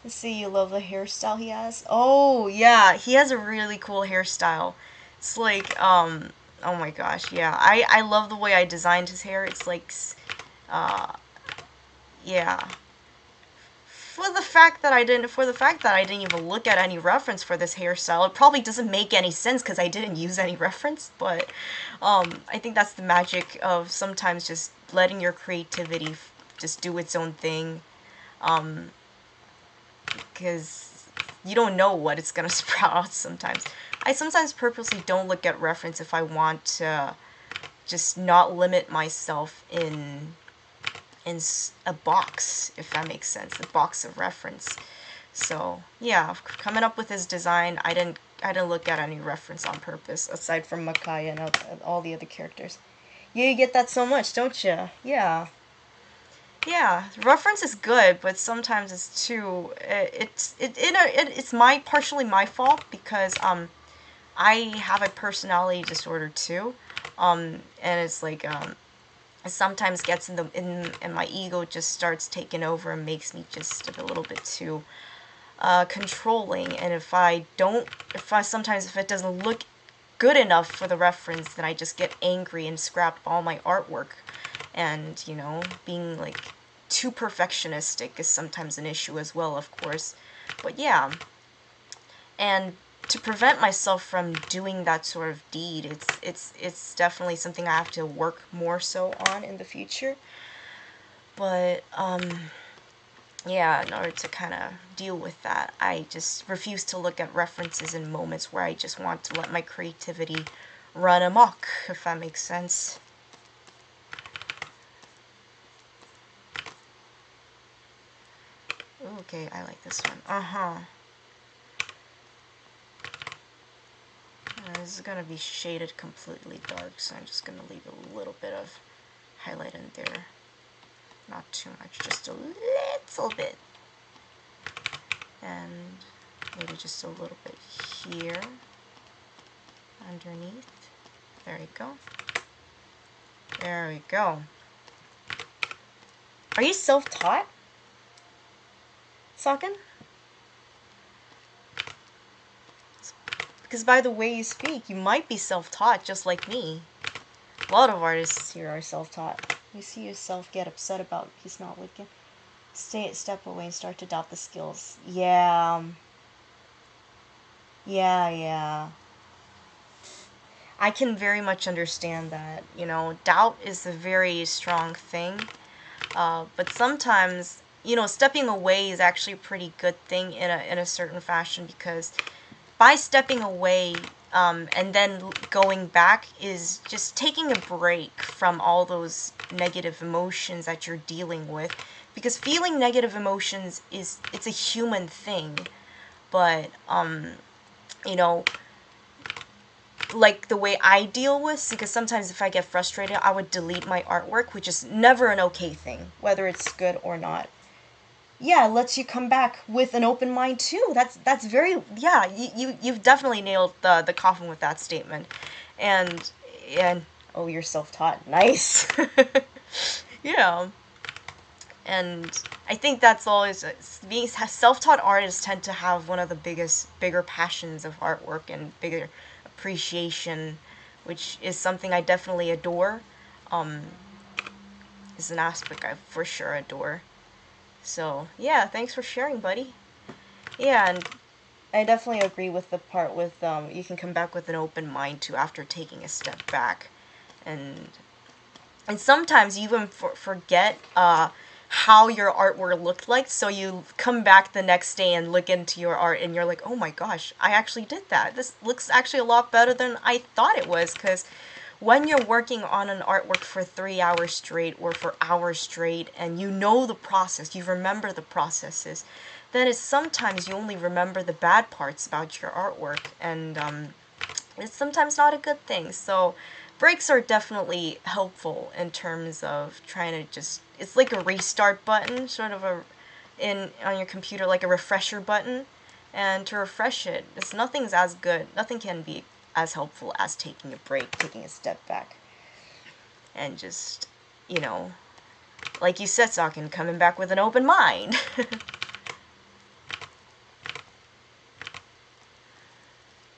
Speaker 1: Let's see, you love the hairstyle he has? Oh, yeah, he has a really cool hairstyle. It's like, oh my gosh, yeah. I love the way I designed his hair. It's like, uh, yeah. For the fact that I didn't even look at any reference for this hairstyle, it probably doesn't make any sense because I didn't use any reference, but, I think that's the magic of sometimes just letting your creativity just do its own thing. Because you don't know what it's gonna sprout out sometimes. I sometimes purposely don't look at reference if I want to just not limit myself in a box, if that makes sense, a box of reference. So yeah, coming up with his design, I didn't look at any reference on purpose aside from Makai and all the other characters. Yeah, you get that so much, don't you? Yeah. Yeah, reference is good, but sometimes it's too. It's my partially my fault because I have a personality disorder too, and it's like it sometimes gets in my ego just starts taking over and makes me just a little bit too controlling. And if it doesn't look good enough for the reference, then I just get angry and scrap all my artwork. And, being like too perfectionistic is sometimes an issue as well, of course. But yeah, and to prevent myself from doing that sort of deed, it's definitely something I have to work more so on in the future. But yeah, in order to kind of deal with that, I just refuse to look at references in moments where I just want to let my creativity run amok, if that makes sense. Okay, I like this one. This is gonna be shaded completely dark, so I'm just gonna leave a little bit of highlight in there. Not too much, just a little bit. And maybe just a little bit here, underneath. There we go. There we go. Are you self-taught, Socken? Because by the way you speak, you might be self-taught just like me. A lot of artists here are self-taught. You see yourself get upset about he's not looking. Step away and start to doubt the skills. Yeah. Yeah. I can very much understand that. Doubt is a very strong thing. But sometimes, stepping away is actually a pretty good thing in a certain fashion, because by stepping away and then going back is just taking a break from all those negative emotions that you're dealing with. Because feeling negative emotions it's a human thing, but you know, like the way I deal with, because sometimes if I get frustrated, I would delete my artwork, which is never an okay thing, whether it's good or not. Yeah, it lets you come back with an open mind too. That's very, yeah. You've definitely nailed the coffin with that statement, and and oh, you're self-taught. Nice. Yeah, and I think that's always being self-taught artists tend to have one of the bigger passions of artwork and bigger appreciation, which is something I definitely adore. Um, is an aspect I for sure adore. So yeah, thanks for sharing, buddy. Yeah, and I definitely agree with the part with you can come back with an open mind too after taking a step back, and sometimes you even forget how your artwork looked like, so you come back the next day and look into your art and you're like, oh my gosh, I actually did that. This looks actually a lot better than I thought it was. Because when you're working on an artwork for 3 hours straight or for hours straight, and you know the process, you remember the processes, then it's sometimes you only remember the bad parts about your artwork, and it's sometimes not a good thing. So breaks are definitely helpful in terms of trying to just, it's like a restart button, sort of on your computer, like a refresher button. And to refresh it, nothing's as good, nothing can be as helpful as taking a break, taking a step back, and just, like you said, Socken, coming back with an open mind.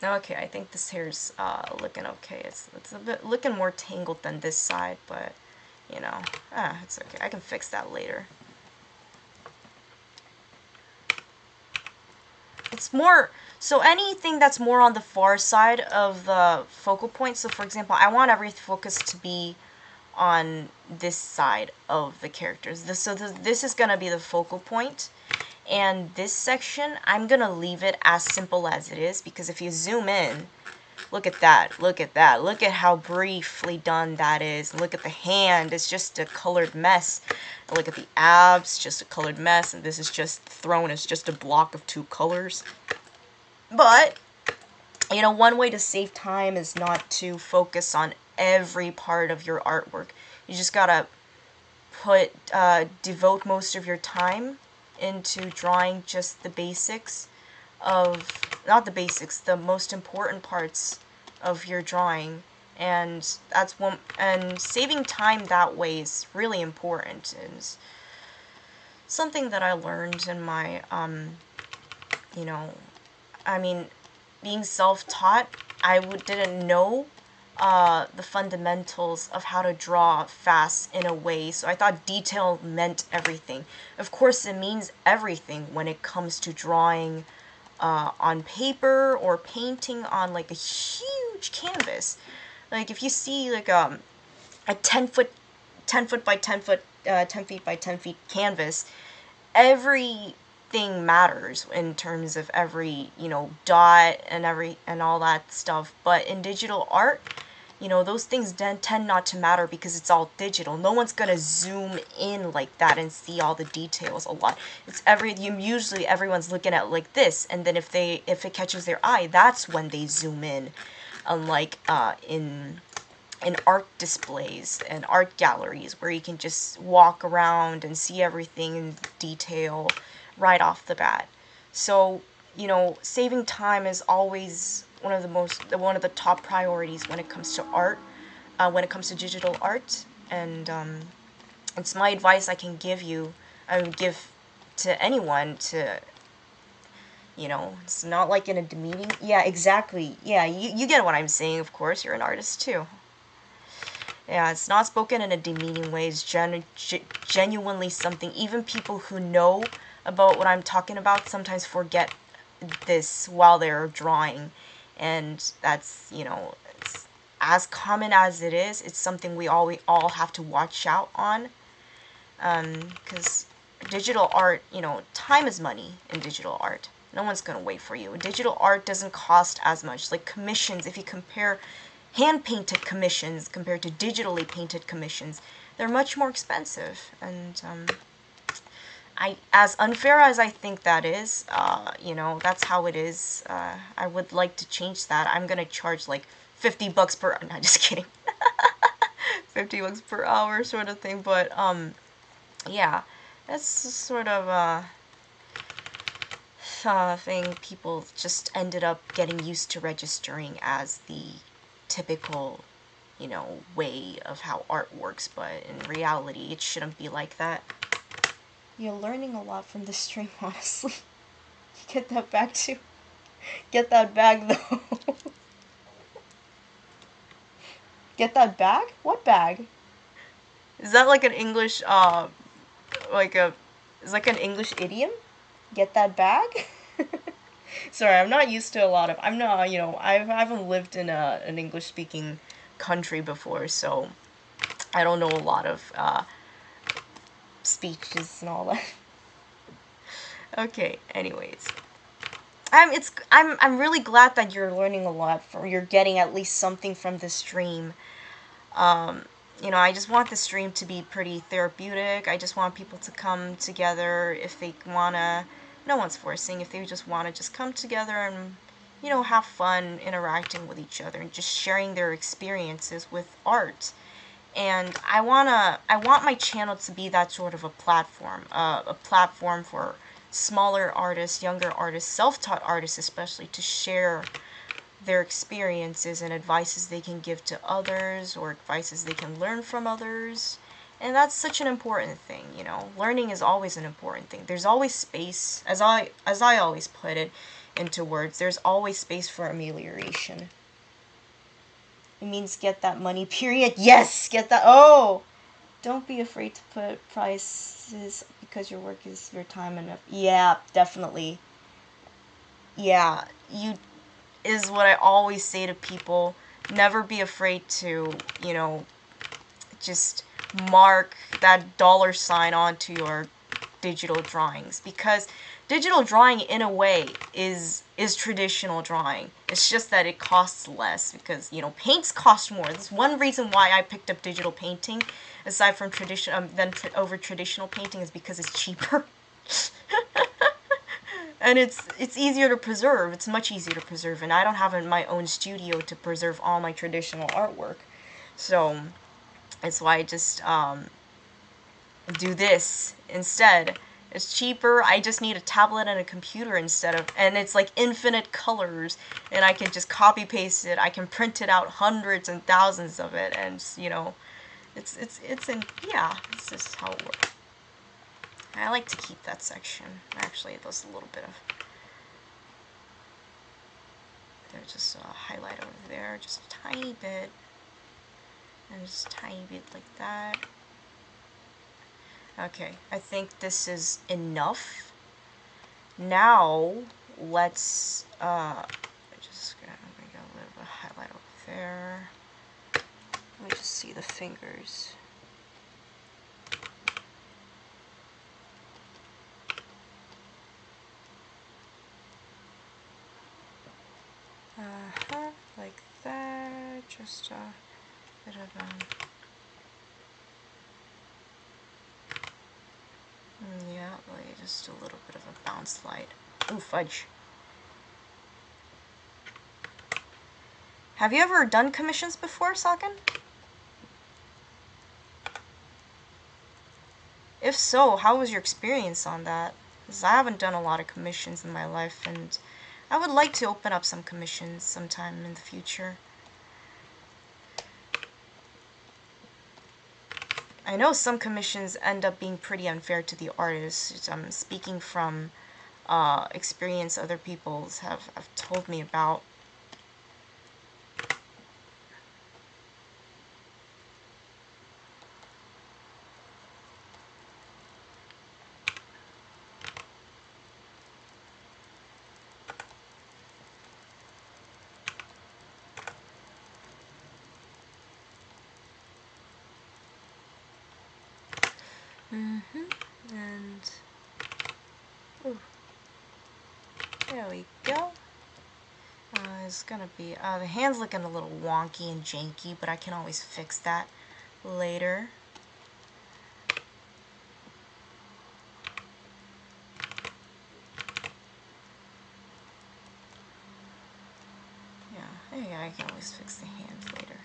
Speaker 1: Okay, I think this hair's looking okay. It's a bit looking more tangled than this side, but you know, it's okay. I can fix that later. It's more, so anything that's more on the far side of the focal point. So for example, I want every focus to be on this side of the characters. This is going to be the focal point. And this section, I'm going to leave it as simple as it is, because if you zoom in, look at that, look at that, look at how briefly done that is. Look at the hand, it's just a colored mess. And look at the abs, just a colored mess, and this is just thrown as just a block of two colors. But, you know, one way to save time is not to focus on every part of your artwork. You just gotta devote most of your time into drawing just the basics of, not the basics, the most important parts of your drawing. And that's one, and saving time that way is really important. It's something that I learned in my, you know, I mean, being self-taught, didn't know the fundamentals of how to draw fast in a way, so I thought detail meant everything. Of course, it means everything when it comes to drawing on paper or painting on like a huge canvas. Like if you see like a 10 foot by 10 foot 10 feet by 10 feet canvas, everything matters in terms of every, you know, dot and all that stuff. But in digital art, you know, those things tend not to matter because it's all digital. No one's gonna zoom in like that and see all the details a lot. It's usually everyone's looking at like this, and then if it catches their eye, that's when they zoom in. Unlike in art displays and art galleries where you can just walk around and see everything in detail right off the bat. So, you know, saving time is always one of the top priorities when it comes to art, when it comes to digital art. And it's my advice I would give to anyone to, you know, it's not like in a demeaning, yeah, exactly, yeah, you get what I'm saying, of course, you're an artist too. Yeah, it's not spoken in a demeaning way. It's genuinely something. Even people who know about what I'm talking about sometimes forget this while they're drawing. And that's, you know, it's as common as it is, it's something we all have to watch out on. Because digital art, you know, time is money in digital art. No one's going to wait for you. Digital art doesn't cost as much. Like commissions, if you compare hand-painted commissions compared to digitally painted commissions, they're much more expensive. And as unfair as I think that is, you know, that's how it is. I would like to change that. I'm gonna charge like 50 bucks per, no, just kidding. 50 bucks per hour sort of thing, but yeah, that's sort of thing people just ended up getting used to registering as the typical, you know, way of how art works, but in reality, it shouldn't be like that. You're learning a lot from this stream, honestly. Get that back too. Get that bag though. Get that bag? What bag? Is that like an English, like a, is like an English idiom? Get that bag? Sorry, I'm not used to a lot of, I'm not, you know, I haven't lived in an English speaking country before, so I don't know a lot of speeches and all that. Okay, anyways. I'm really glad that you're learning a lot you're getting at least something from this stream. You know, I just want the stream to be pretty therapeutic. I just want people to come together if they wanna, no one's forcing, if they just wanna just come together and, you know, have fun interacting with each other and just sharing their experiences with art. And I want my channel to be that sort of a platform for smaller artists, younger artists, self-taught artists especially, to share their experiences and advices they can give to others or advices they can learn from others. And that's such an important thing, you know. Learning is always an important thing. There's always space, as I always put it, into words. There's always space for amelioration. It means get that money, period. Yes, get that. Oh, don't be afraid to put prices because your work is your time and yeah, definitely. Yeah, you is what I always say to people. Never be afraid to, you know, just mark that $sign onto your digital drawings, because digital drawing in a way is traditional drawing. It's just that it costs less because, you know, paints cost more. That's one reason why I picked up digital painting aside from over traditional painting, is because it's cheaper. And it's easier to preserve. It's much easier to preserve, and I don't have my own studio to preserve all my traditional artwork. So that's why I just do this instead. It's cheaper. I just need a tablet and a computer instead of, and it's like infinite colors, and I can just copy paste it. I can print it out, hundreds and thousands of it, and you know, yeah, it's just how it works. I like to keep that section. Actually, there's a little bit of, there's just a highlight over there, just a tiny bit, and just a tiny bit like that. Okay, I think this is enough. Now, let's, just gonna make a little bit of highlight over there. Let me just see the fingers. Like that, just a bit of yeah, like just a little bit of a bounce light. Ooh, fudge. Have you ever done commissions before, Saken? If so, how was your experience on that? Because I haven't done a lot of commissions in my life, and I would like to open up some commissions sometime in the future. I know some commissions end up being pretty unfair to the artists. I'm speaking from experience other people have told me about. And ooh, there we go. It's gonna be the hand's looking a little wonky and janky, but I can always fix that later. Yeah, I can always fix the hand later.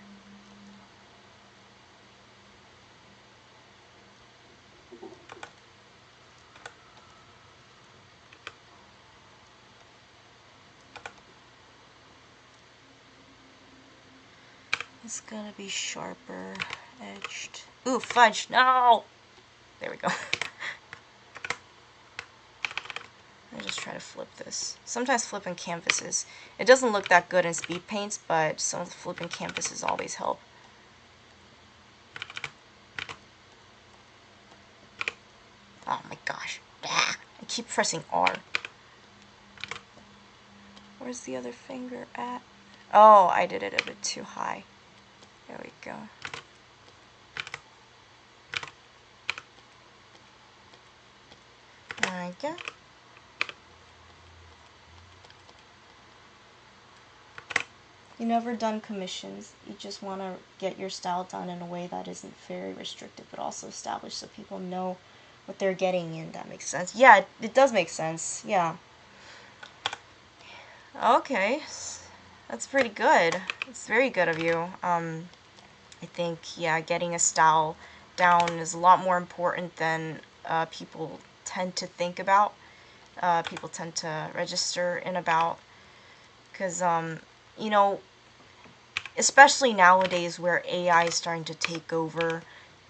Speaker 1: It's gonna be sharper edged. Ooh, fudge! No! There we go. I just try to flip this. Sometimes flipping canvases, it doesn't look that good in speed paints, but some flipping canvases always help. Oh my gosh. Ah, I keep pressing R. Where's the other finger at? Oh, I did it a bit too high. There we go. There we go. You never done commissions. You just want to get your style done in a way that isn't very restrictive, but also established so people know what they're getting in. That makes sense. Yeah, it does make sense. Yeah. Okay. That's pretty good. It's very good of you. I think, yeah, getting a style down is a lot more important than people tend to think about. People tend to register in about. Because, you know, especially nowadays where AI is starting to take over,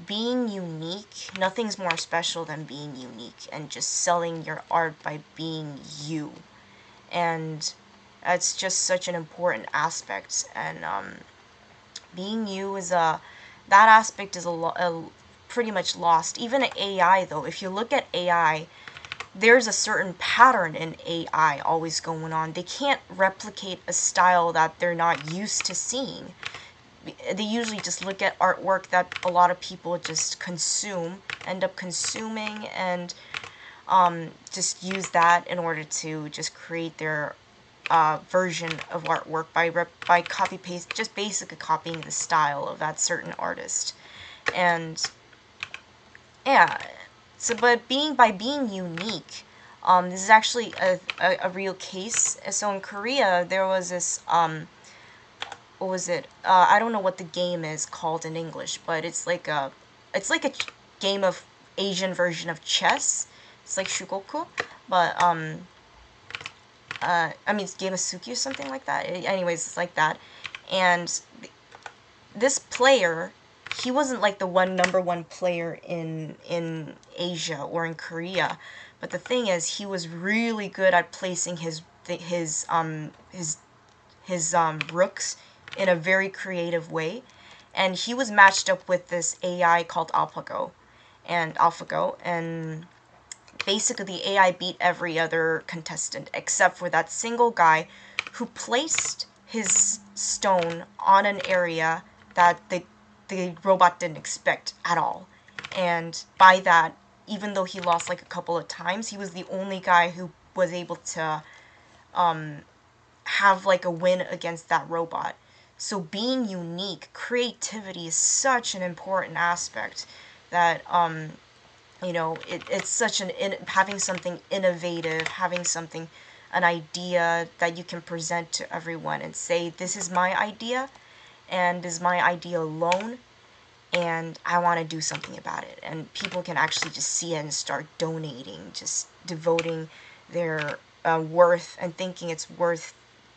Speaker 1: being unique, nothing's more special than being unique and just selling your art by being you. and it's just such an important aspect. And being you is that aspect is pretty much lost. Even AI though, if you look at AI, there's a certain pattern in AI always going on. They can't replicate a style that they're not used to seeing. They usually just look at artwork that a lot of people just end up consuming, and just use that in order to just create their version of artwork by copy paste, just basically copying the style of that certain artist. And yeah, so but by being unique, this is actually a real case. So in Korea there was this what was it? I don't know what the game is called in English, but it's like a game of Asian version of chess. It's like Shugoku, but I mean, it's Game of Suki or something like that. Anyways, it's like that. And this player, he wasn't like the number one player in Asia or in Korea, but the thing is, he was really good at placing his rooks in a very creative way, and he was matched up with this AI called AlphaGo, and basically the AI beat every other contestant except for that single guy who placed his stone on an area that the robot didn't expect at all. And by that, even though he lost like a couple of times, he was the only guy who was able to have like a win against that robot. So being unique, creativity is such an important aspect that you know, it's such having something innovative, having something, an idea that you can present to everyone and say, this is my idea, and this is my idea alone, and I want to do something about it. And people can actually just see it and start donating, just devoting their worth and thinking it's worth,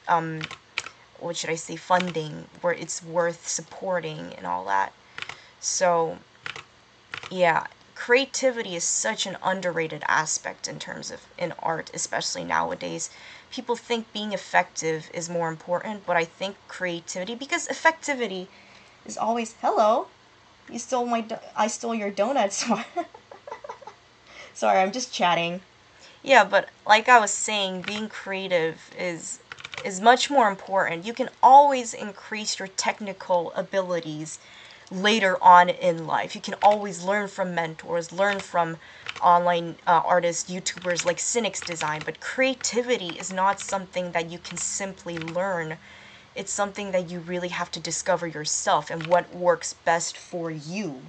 Speaker 1: what should I say, funding, where it's worth supporting and all that. So, yeah. Creativity is such an underrated aspect in art, especially nowadays. People think being effective is more important, but I think creativity, because effectivity is always, hello, I stole your donuts. Sorry, I'm just chatting. Yeah, but like I was saying, being creative is much more important. You can always increase your technical abilities later on in life. You can always learn from mentors, learn from online artists, YouTubers like Cynic's Design, but creativity is not something that you can simply learn. It's something that you really have to discover yourself and what works best for you.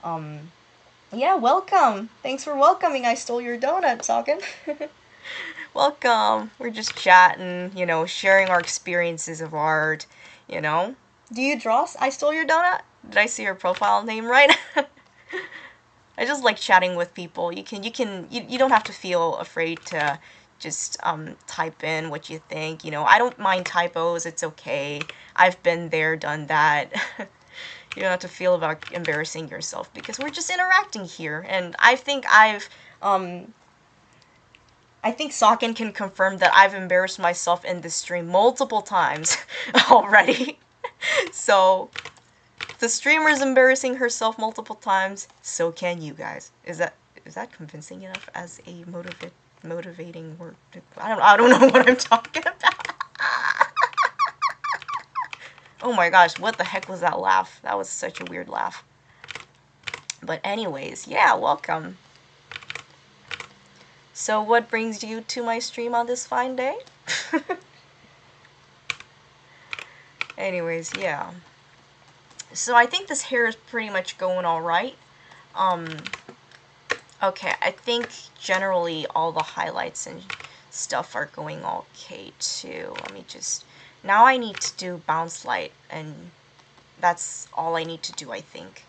Speaker 1: Yeah, welcome. Thanks for welcoming. I stole your donut, Talkin. Welcome. We're just chatting, you know, sharing our experiences of art, you know. Do you draw? I stole your donut? Did I see your profile name right? I just like chatting with people. You don't have to feel afraid to just type in what you think. You know, I don't mind typos. It's okay. I've been there, done that. You don't have to feel about embarrassing yourself because we're just interacting here. And I think Socken can confirm that I've embarrassed myself in this stream multiple times already. So, the streamer's embarrassing herself multiple times, so can you guys. Is that convincing enough as a motivating word? I don't know what I'm talking about. Oh my gosh, what the heck was that laugh? That was such a weird laugh. But anyways, yeah, welcome. So what brings you to my stream on this fine day? Anyways, yeah. So I think this hair is pretty much going alright. Okay, I think generally all the highlights and stuff are going okay too. Let me just... Now I need to do bounce light, and that's all I need to do, I think.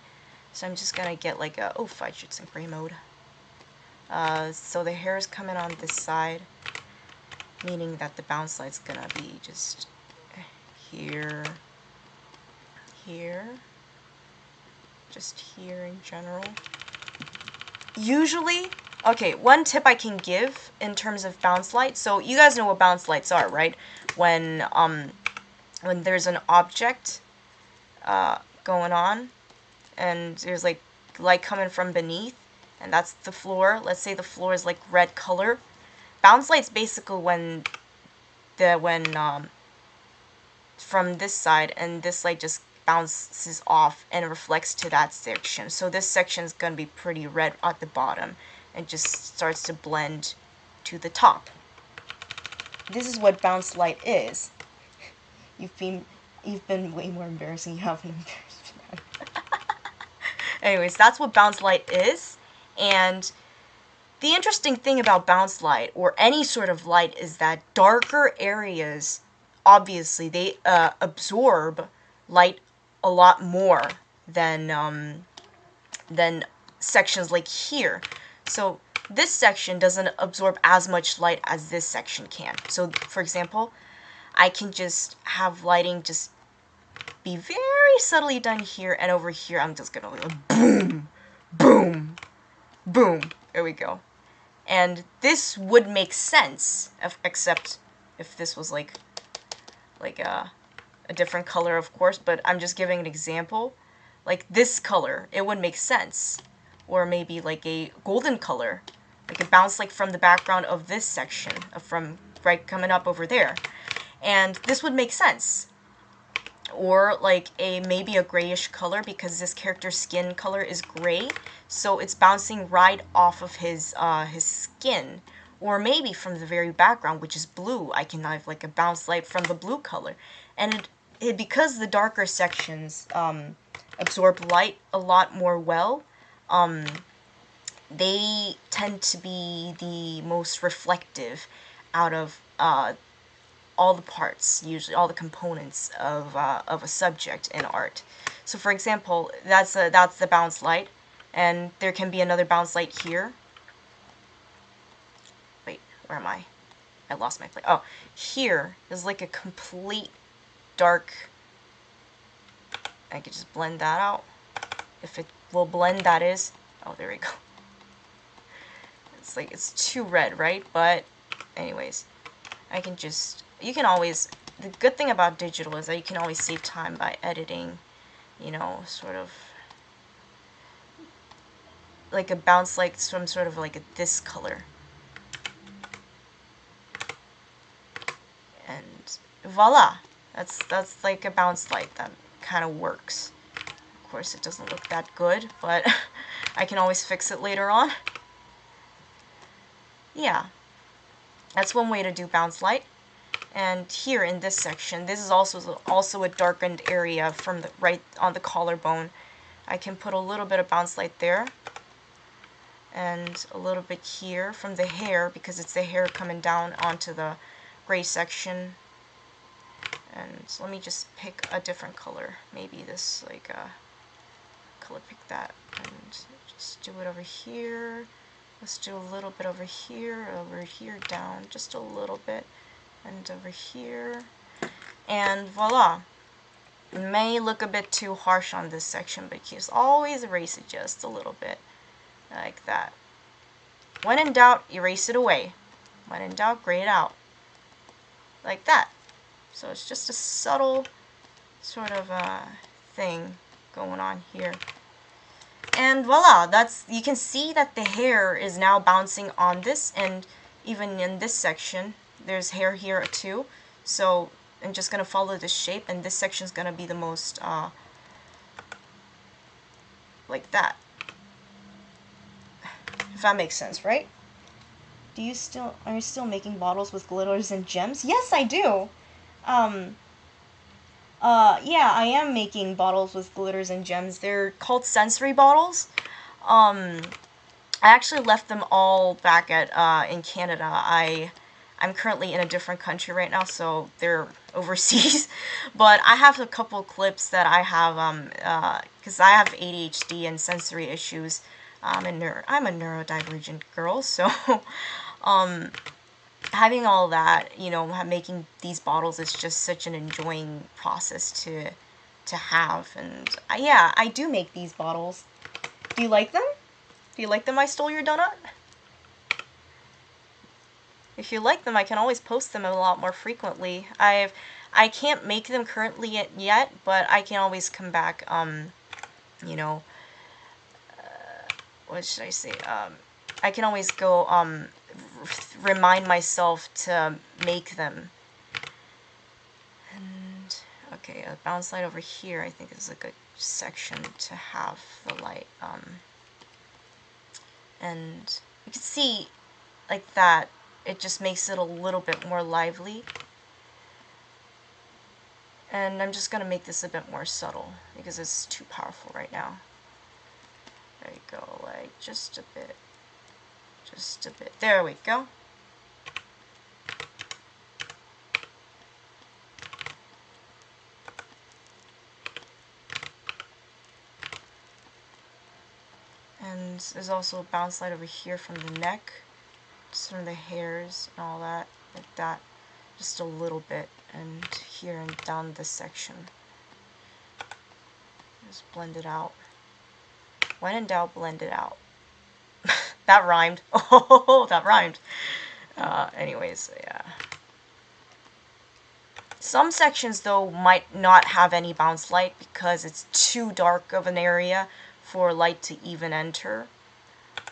Speaker 1: So I'm just gonna get like a... Oh fudge, it's in gray mode. So the hair is coming on this side, meaning that the bounce light's gonna be just here, here, just here in general. Usually, Okay, one tip I can give in terms of bounce light. So you guys know what bounce lights are, right? When there's an object going on, and there's like light coming from beneath, and that's the floor. Let's say the floor is like red color. Bounce light's basically when from this side, and this light just bounces off and reflects to that section. So this section is going to be pretty red at the bottom and just starts to blend to the top. This is what bounce light is. You've been way more embarrassing. You haven't embarrassed me. Anyways, that's what bounce light is. And the interesting thing about bounce light, or any sort of light, is that darker areas, obviously, they absorb light a lot more than sections like here. So this section doesn't absorb as much light as this section can. So, for example, I can just have lighting just be very subtly done here, and over here I'm just gonna like boom, boom, boom. There we go. And this would make sense, except if this was like a different color, of course, but I'm just giving an example. Like this color, it would make sense. Or maybe like a golden color, like it bounced like from the background of this section, from right coming up over there. And this would make sense. Or like maybe a grayish color, because this character's skin color is gray, so it's bouncing right off of his skin. Or maybe from the very background, which is blue, I can have like a bounce light from the blue color. And because the darker sections absorb light a lot more well, they tend to be the most reflective out of all the parts, usually all the components of a subject in art. So for example, that's the bounce light, and there can be another bounce light here. Wait, where am I? I lost my place. Oh, here is like a complete dark. I could just blend that out. If it will blend, that is. Oh, there we go. It's like it's too red, right? But anyways, I can just. You can always. The good thing about digital is that you can always save time by editing. You know, sort of like a bounce, like some sort of like this color. And voila, that's like a bounce light that kind of works. Of course, it doesn't look that good, but I can always fix it later on. Yeah, that's one way to do bounce light. And here in this section, this is also a darkened area from the right on the collarbone. I can put a little bit of bounce light there, and a little bit here from the hair, because it's the hair coming down onto the gray section. And so let me just pick a different color, maybe this like color pick that, and just do it over here. Let's do a little bit over here, down just a little bit, and over here, and voila. It may look a bit too harsh on this section, but just always erase it just a little bit, like that. When in doubt, erase it away. When in doubt, gray it out, like that. So it's just a subtle sort of thing going on here. And voila, you can see that the hair is now bouncing on this, and even in this section, there's hair here too. So I'm just going to follow this shape, and this section is going to be the most, like that. If that makes sense, right? Are you still making bottles with glitters and gems? Yes, I do. Yeah, I am making bottles with glitters and gems. They're called sensory bottles. I actually left them all back at in Canada. I'm currently in a different country right now, so they're overseas. But I have a couple clips that I have because I have ADHD and sensory issues. I'm a neurodivergent girl, so having all that, you know, making these bottles is just such an enjoying process to have. And yeah, I do make these bottles. Do you like them? Do you like them? I stole your donut? If you like them, I can always post them a lot more frequently. I can't make them currently yet, but I can always come back, you know, what should I say, I can always go, remind myself to make them. And, okay, a bounce light over here, I think is a good section to have the light, and you can see, like that, it just makes it a little bit more lively. And I'm just going to make this a bit more subtle, because it's too powerful right now. There you go, like, just a bit. Just a bit. There we go. And there's also a bounce light over here from the neck, just from the hairs and all that, like that. Just a little bit, and here and down this section. Just blend it out. When in doubt, blend it out. That rhymed. Oh, that rhymed. Anyways, yeah. Some sections, though, might not have any bounce light because it's too dark of an area for light to even enter.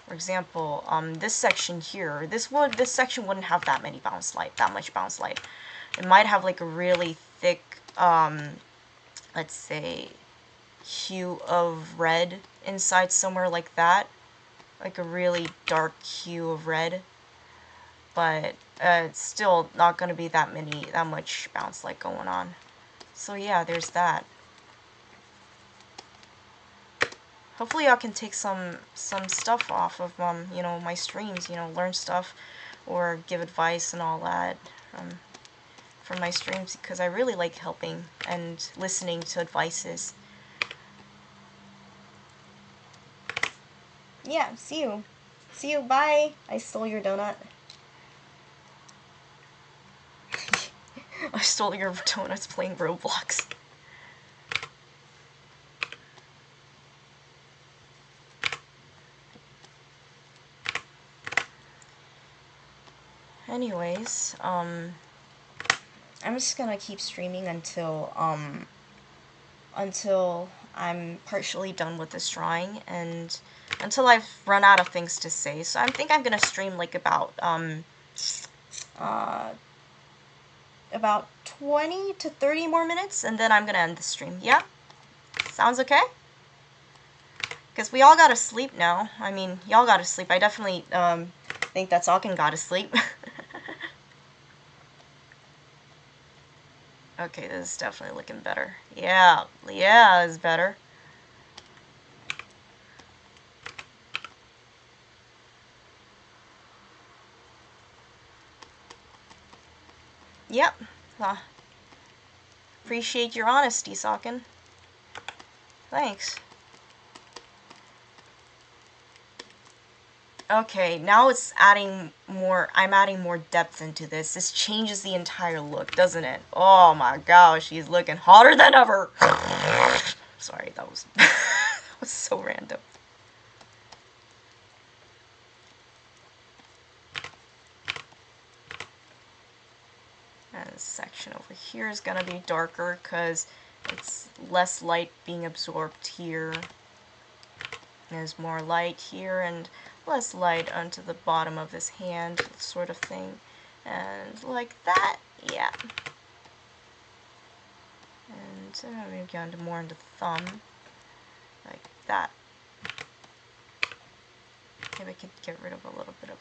Speaker 1: For example, this section here, this section wouldn't have that much bounce light. It might have like a really thick, let's say, hue of red inside somewhere like that, like a really dark hue of red. But it's still not going to be that much bounce light going on. So yeah, there's that. Hopefully y'all can take some stuff off of you know, my streams, you know, learn stuff or give advice and all that from my streams, because I really like helping and listening to advices. Yeah, see you. See you, bye. I stole your donut. I stole your donuts playing Roblox. Anyways, I'm just gonna keep streaming until I'm partially done with this drawing and until I've run out of things to say. So I think I'm gonna stream like about 20 to 30 more minutes, and then I'm gonna end the stream. Yeah? Sounds okay? Because we all gotta sleep now. I mean, y'all gotta sleep. I definitely think that Salkin gotta sleep. Okay, this is definitely looking better. Yeah, it's better. Yep. Appreciate your honesty, Salkin. Thanks. Okay, now it's adding more, I'm adding more depth into this. This changes the entire look, doesn't it? Oh my gosh, she's looking hotter than ever. Sorry, that was, that was so random. And this section over here is gonna be darker because it's less light being absorbed here. There's more light here and less light onto the bottom of his hand, sort of thing. And like that, yeah. And maybe go into more into the thumb, like that. Maybe I could get rid of a little bit of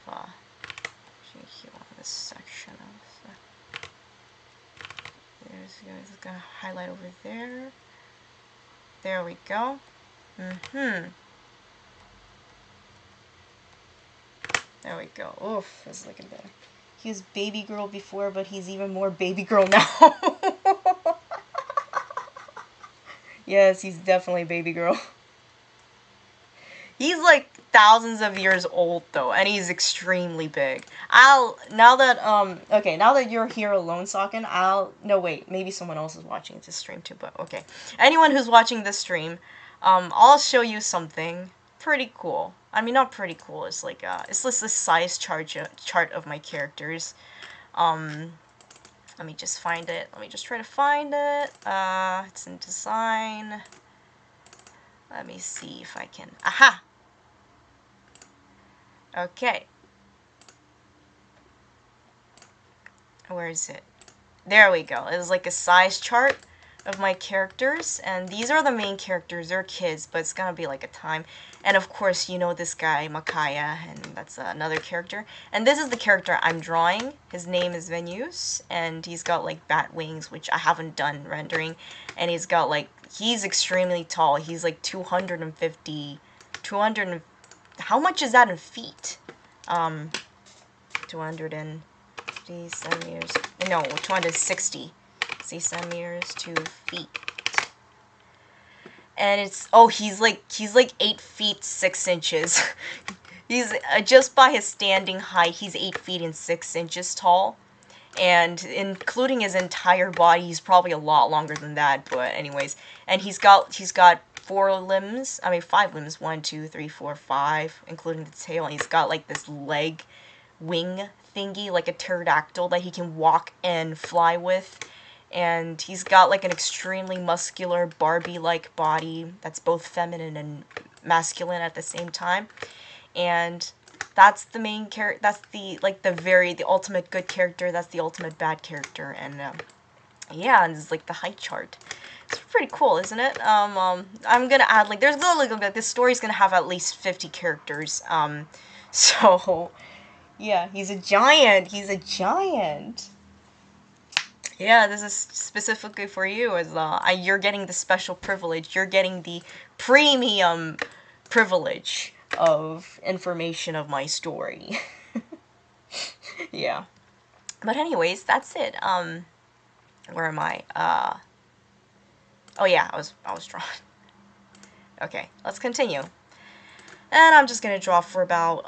Speaker 1: hue on this section of there's gonna highlight over there. There we go. There we go. Oof, that's looking better. He was baby girl before, but he's even more baby girl now. Yes, he's definitely baby girl. He's like thousands of years old though, and he's extremely big. Now that you're here alone, Socken, no wait, maybe someone else is watching this stream too, but okay. Anyone who's watching this stream, I'll show you something pretty cool. I mean, not pretty cool. It's like it's just the size chart of my characters. Let me just find it. Let me just try to find it. It's in design. Let me see if I can. Aha! Okay. Where is it? There we go. It's like a size chart of my characters, and these are the main characters. They're kids, but it's gonna be like a time. And of course, you know this guy, Makaya, and that's another character. And this is the character I'm drawing. His name is Venus, and he's got like bat wings, which I haven't done rendering. And he's got like, he's extremely tall. He's like 250, 200, how much is that in feet? 250 centimeters, no, 260 centimeters to feet. And it's, oh, he's like 8 feet 6 inches. He's just by his standing height, he's 8 feet and 6 inches tall, and including his entire body, he's probably a lot longer than that. But anyways, and he's got 4 limbs. I mean 5 limbs. 1, 2, 3, 4, 5, including the tail. And he's got like this leg wing thingy, like a pterodactyl that he can walk and fly with. And he's got like an extremely muscular Barbie-like body that's both feminine and masculine at the same time. And that's the main character. That's the the ultimate good character. That's the ultimate bad character. And yeah, and it's like the height chart. It's pretty cool, isn't it? I'm gonna add like this story's gonna have at least 50 characters. So yeah, he's a giant. He's a giant. Yeah, this is specifically for you, as you're getting the special privilege. You're getting the premium privilege of information of my story. Yeah. But anyways, that's it. Where am I? Oh yeah, I was drawing. Okay, let's continue. And I'm just gonna draw for about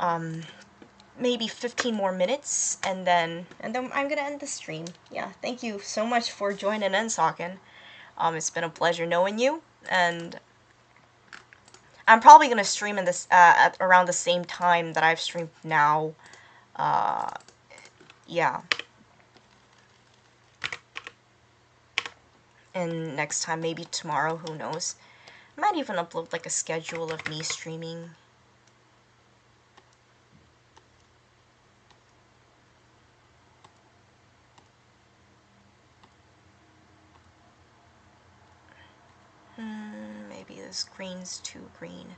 Speaker 1: maybe 15 more minutes, and then I'm gonna end the stream. Yeah, thank you so much for joining in, Socken. It's been a pleasure knowing you, and I'm probably gonna stream in this at around the same time that I've streamed now. Yeah. And next time, maybe tomorrow, who knows? I might even upload like a schedule of me streaming. Maybe this green's too green.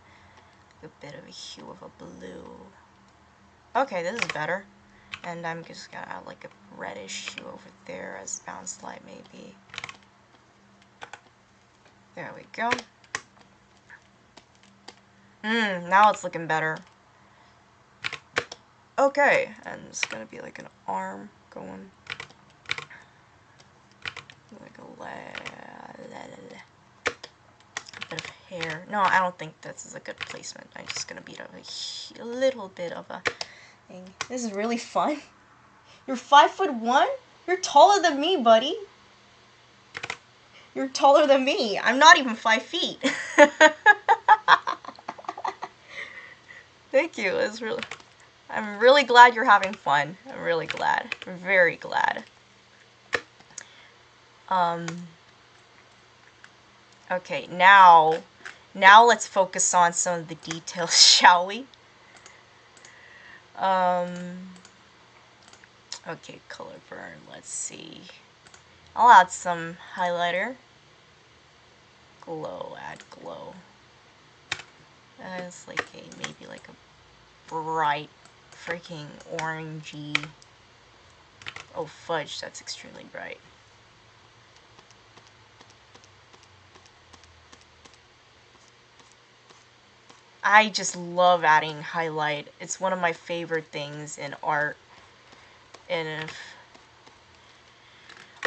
Speaker 1: A bit of a hue of a blue. Okay, this is better. And I'm just gonna add like a reddish hue over there as bounce light, maybe. There we go. Now it's looking better. Okay, and it's gonna be like an arm going. Like a bit of hair. No, I don't think this is a good placement. I'm just gonna beat up a little bit of a thing. This is really fun. You're 5'1"? You're taller than me, buddy. You're taller than me. I'm not even 5 feet. Thank you. It's really. I'm really glad you're having fun. I'm really glad. I'm very glad. Okay, now let's focus on some of the details, shall we? Okay, color burn, let's see. I'll add some highlighter. Glow, add glow. It's like maybe like a bright freaking orangey. Oh fudge, that's extremely bright. I just love adding highlight. It's one of my favorite things in art. And if...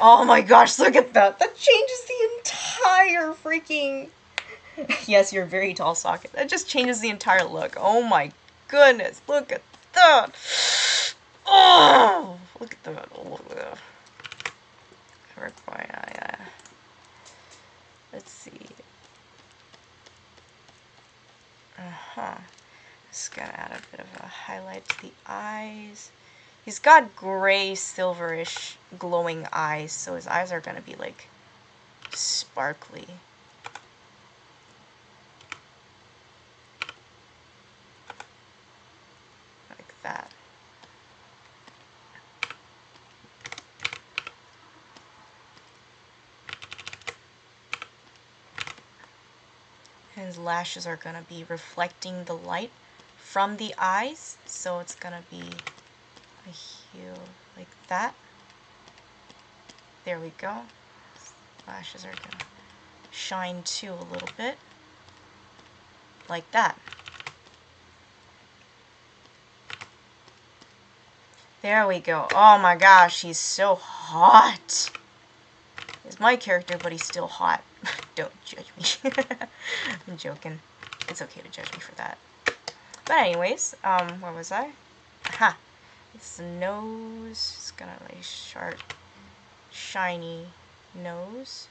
Speaker 1: Oh my gosh, look at that! That changes the entire freaking... Yes, you're very tall, Socket. That just changes the entire look. Oh my goodness, look at that! Oh! Look at that. Oh, look at that. Let's see. Just gonna add a bit of a highlight to the eyes. He's got gray, silverish, glowing eyes, so his eyes are gonna be like sparkly. Like that. And his lashes are gonna be reflecting the light from the eyes, so it's gonna be a hue like that. There we go. Lashes are gonna shine too a little bit. Like that. There we go. Oh my gosh, he's so hot. He's my character, but he's still hot. Don't judge me. I'm joking. It's okay to judge me for that. But anyways, where was I? Aha. It's the nose. It's gonna like sharp, shiny nose.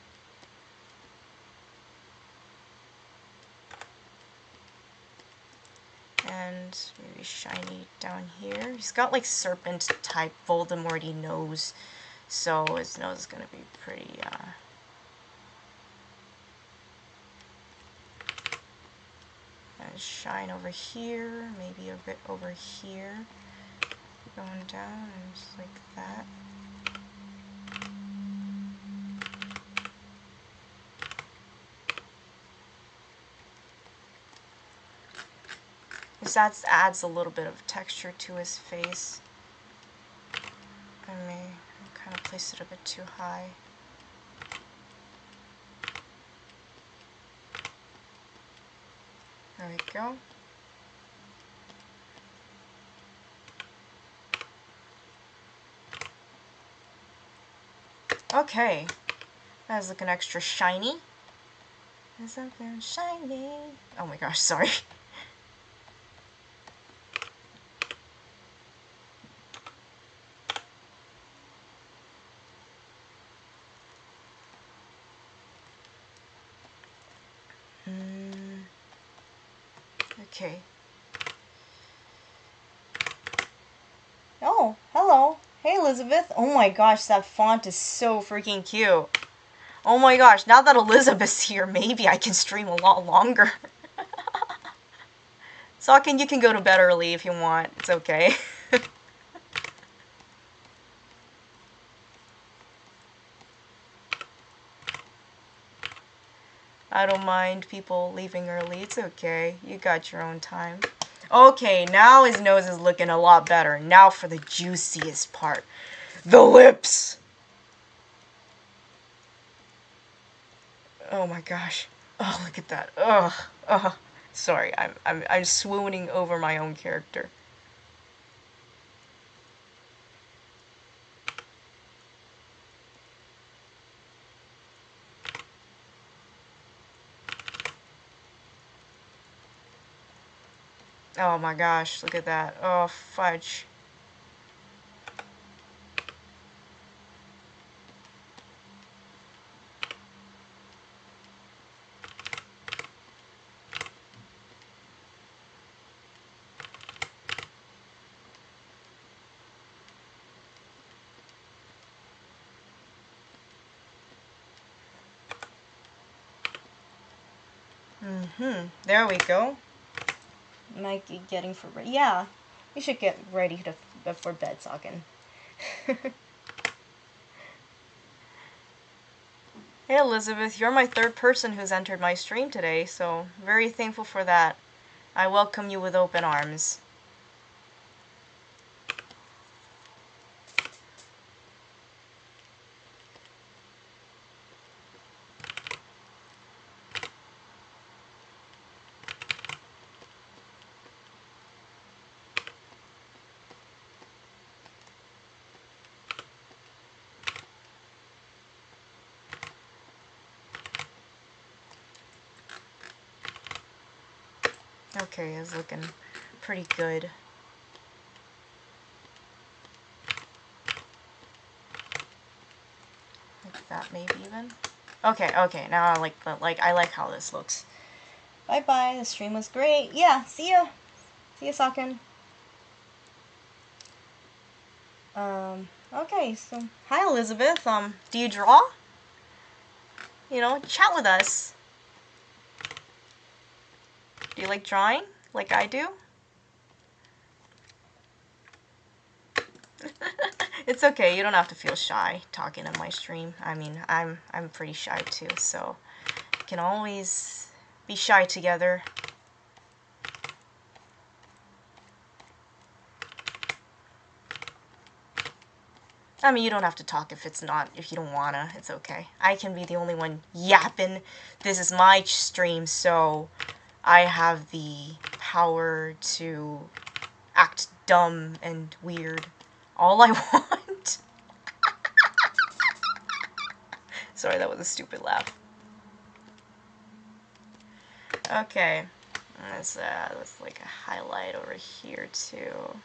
Speaker 1: And maybe shiny down here. He's got like serpent type Voldemort-y nose, so his nose is gonna be pretty and shine over here, maybe a bit over here, going down and just like that. This adds a little bit of texture to his face. I may kind of place it a bit too high. There we go. Okay, that's looking extra shiny. Is that very shiny? Oh my gosh, sorry. Okay. Oh, hello. Hey, Elizabeth. Oh my gosh, that font is so freaking cute. Oh my gosh, now that Elizabeth's here, maybe I can stream a lot longer. Sawkin, you can go to bed early if you want. It's okay. I don't mind people leaving early. It's okay. You got your own time. Okay, now his nose is looking a lot better. Now for the juiciest part. The lips! Oh my gosh. Oh, look at that. Ugh. Ugh. Sorry, I'm swooning over my own character. Oh my gosh, look at that. Oh, fudge. There we go. Might be getting for bed. Yeah, we should get ready to for bed, Sawkin. Hey Elizabeth, you're my third person who's entered my stream today, so very thankful for that. I welcome you with open arms. Okay, it's looking pretty good. Like that maybe even. Okay, now I like how this looks. Bye-bye. The stream was great. Yeah, see ya. See ya, Sakin. Okay, so hi Elizabeth. Do you draw? You know, chat with us. Do you like drawing? Like I do? It's okay, you don't have to feel shy talking on my stream. I mean, I'm pretty shy too, so we can always be shy together. I mean, you don't have to talk if you don't wanna. It's okay. I can be the only one yapping. This is my stream, so I have the power to act dumb and weird all I want. Sorry, that was a stupid laugh. Okay, let's like a highlight over here too.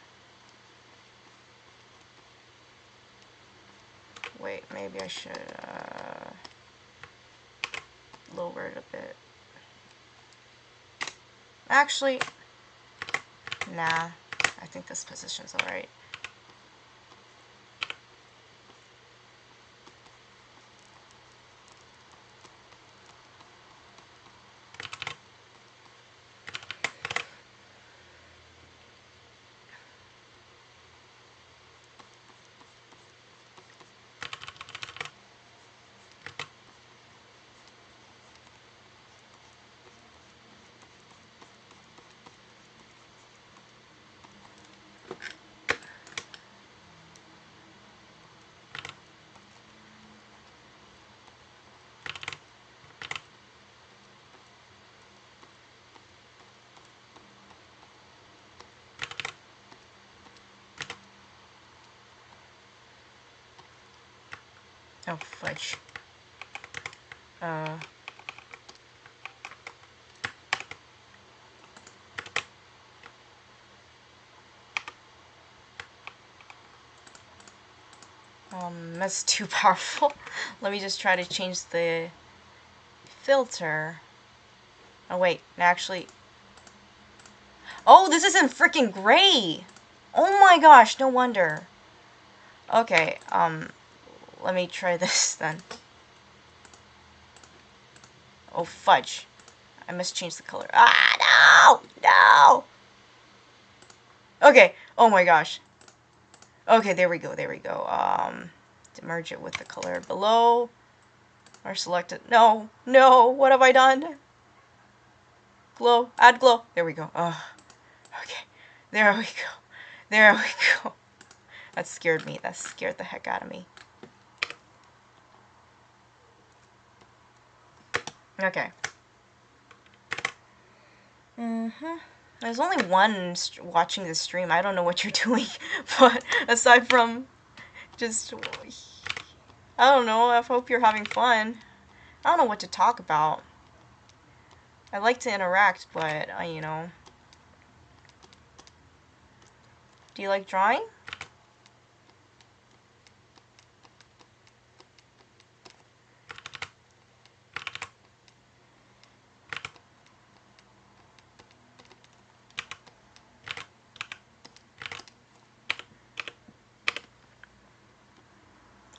Speaker 1: Wait, maybe I should lower it a bit. Actually, nah, I think this position's alright. Oh, fudge. That's too powerful. Let me just try to change the filter. Oh, wait, actually... Oh, this isn't freaking gray! Oh my gosh, no wonder. Okay, let me try this then. Oh, fudge. I must change the color. Ah, no! No! Okay, oh my gosh. Okay, there we go, there we go. To merge it with the color below. Or select it. No, no, what have I done? Glow, add glow. There we go. Oh, okay. There we go. There we go. That scared me. That scared the heck out of me. Okay. There's only one watching the stream. I don't know what you're doing, but aside from just, I don't know. I hope you're having fun. I don't know what to talk about. I like to interact, but you know. Do you like drawing?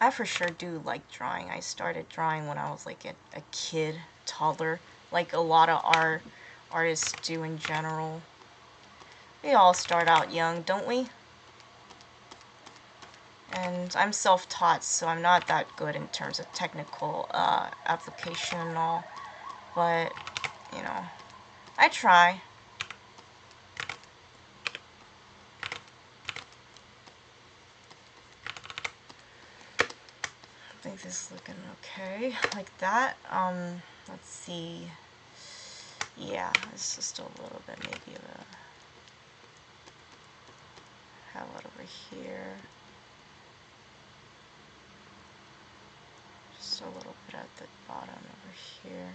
Speaker 1: I for sure do like drawing. I started drawing when I was like a kid, toddler, like a lot of artists do in general. We all start out young, don't we? And I'm self-taught, so I'm not that good in terms of technical application and all. But, you know, I try. I think this is looking okay, like that. Let's see. Yeah, it's just a little bit maybe of a highlight over here. Just a little bit at the bottom over here.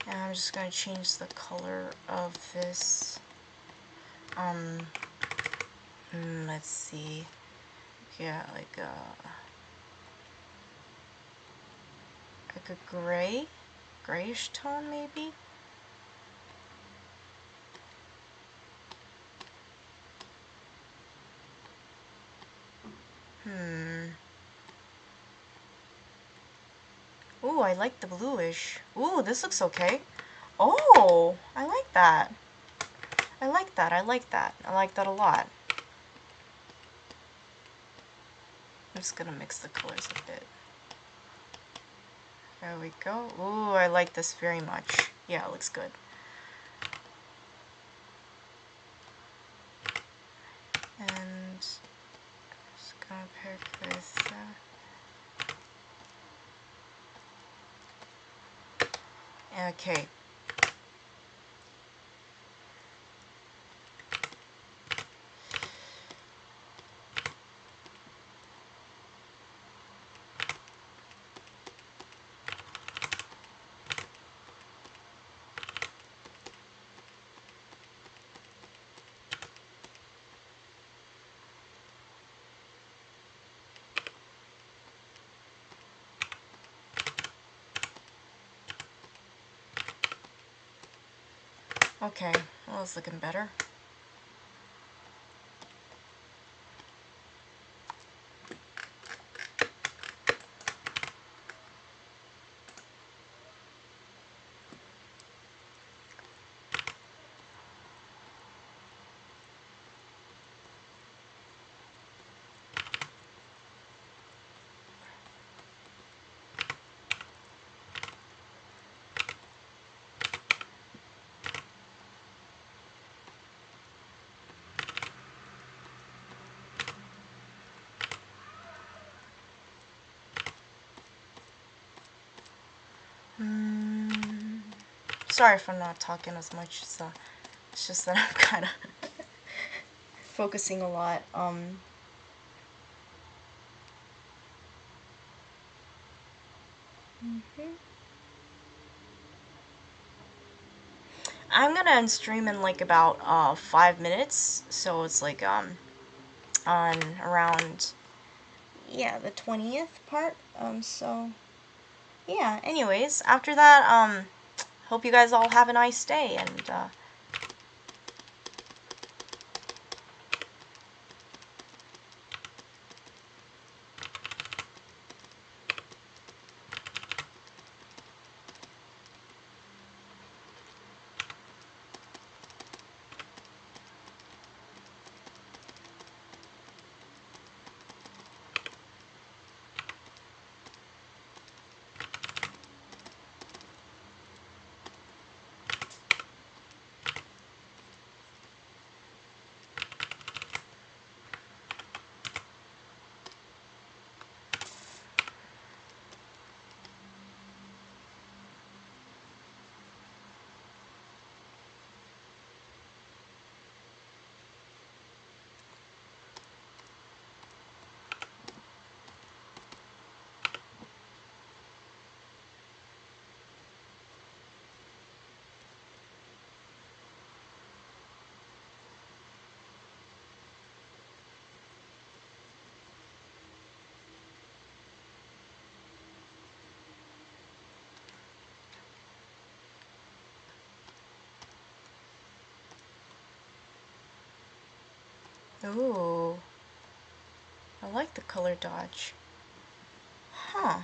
Speaker 1: And I'm just going to change the color of this. Let's see. yeah, like a grayish tone maybe. Ooh, I like the bluish. Ooh, this looks okay. Oh, I like that. I like that. I like that. I like that a lot. I'm just gonna mix the colors a bit. There we go. Ooh, I like this very much. Yeah, it looks good. And just gonna pick this. Okay. Okay, well, it's looking better. Sorry if I'm not talking as much, so it's just that I'm kind of focusing a lot. I'm gonna end stream in like about 5 minutes, so it's like on around, yeah, the 20th part. So yeah. Anyways, after that, hope you guys all have a nice day, and ooh, I like the color dodge. Huh.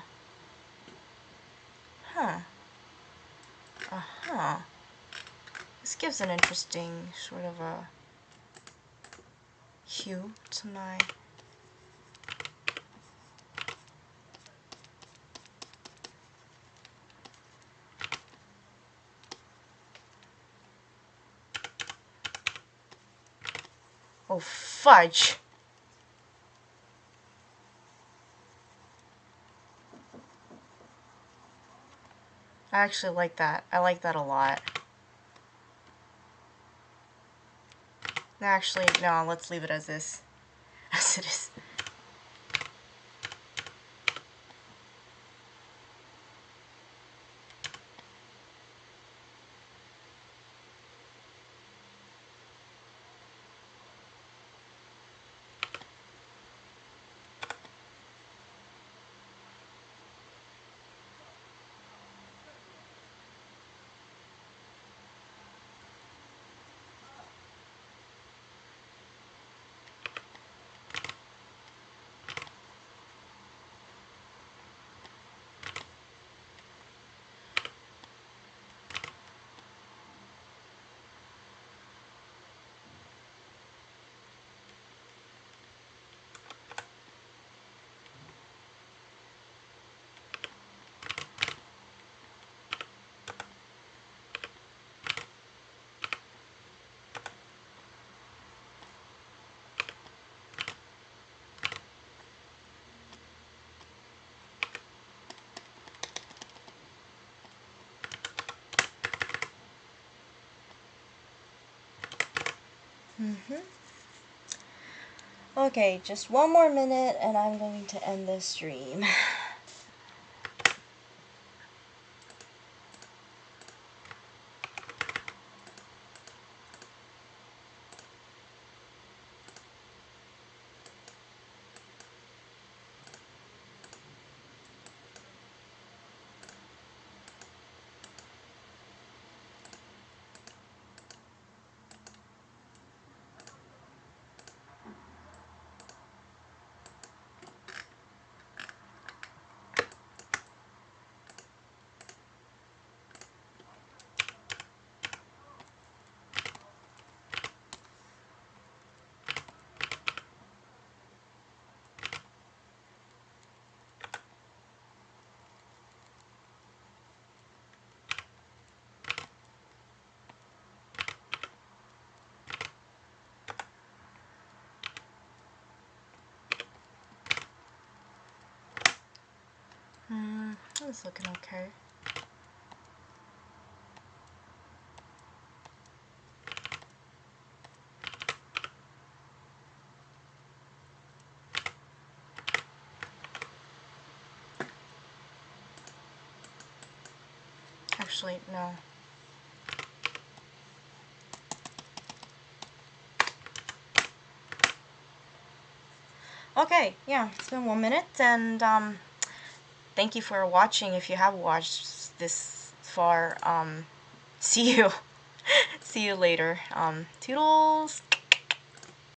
Speaker 1: Huh. Uh-huh. This gives an interesting sort of a hue to my... Oh, fudge! I actually like that. I like that a lot. Actually, no, let's leave it as this. As it is. Okay, just one more minute and I'm going to end this stream. It's looking okay. Actually, no. Okay, yeah, it's been 1 minute, and thank you for watching. If you have watched this far, see you, see you later. Toodles.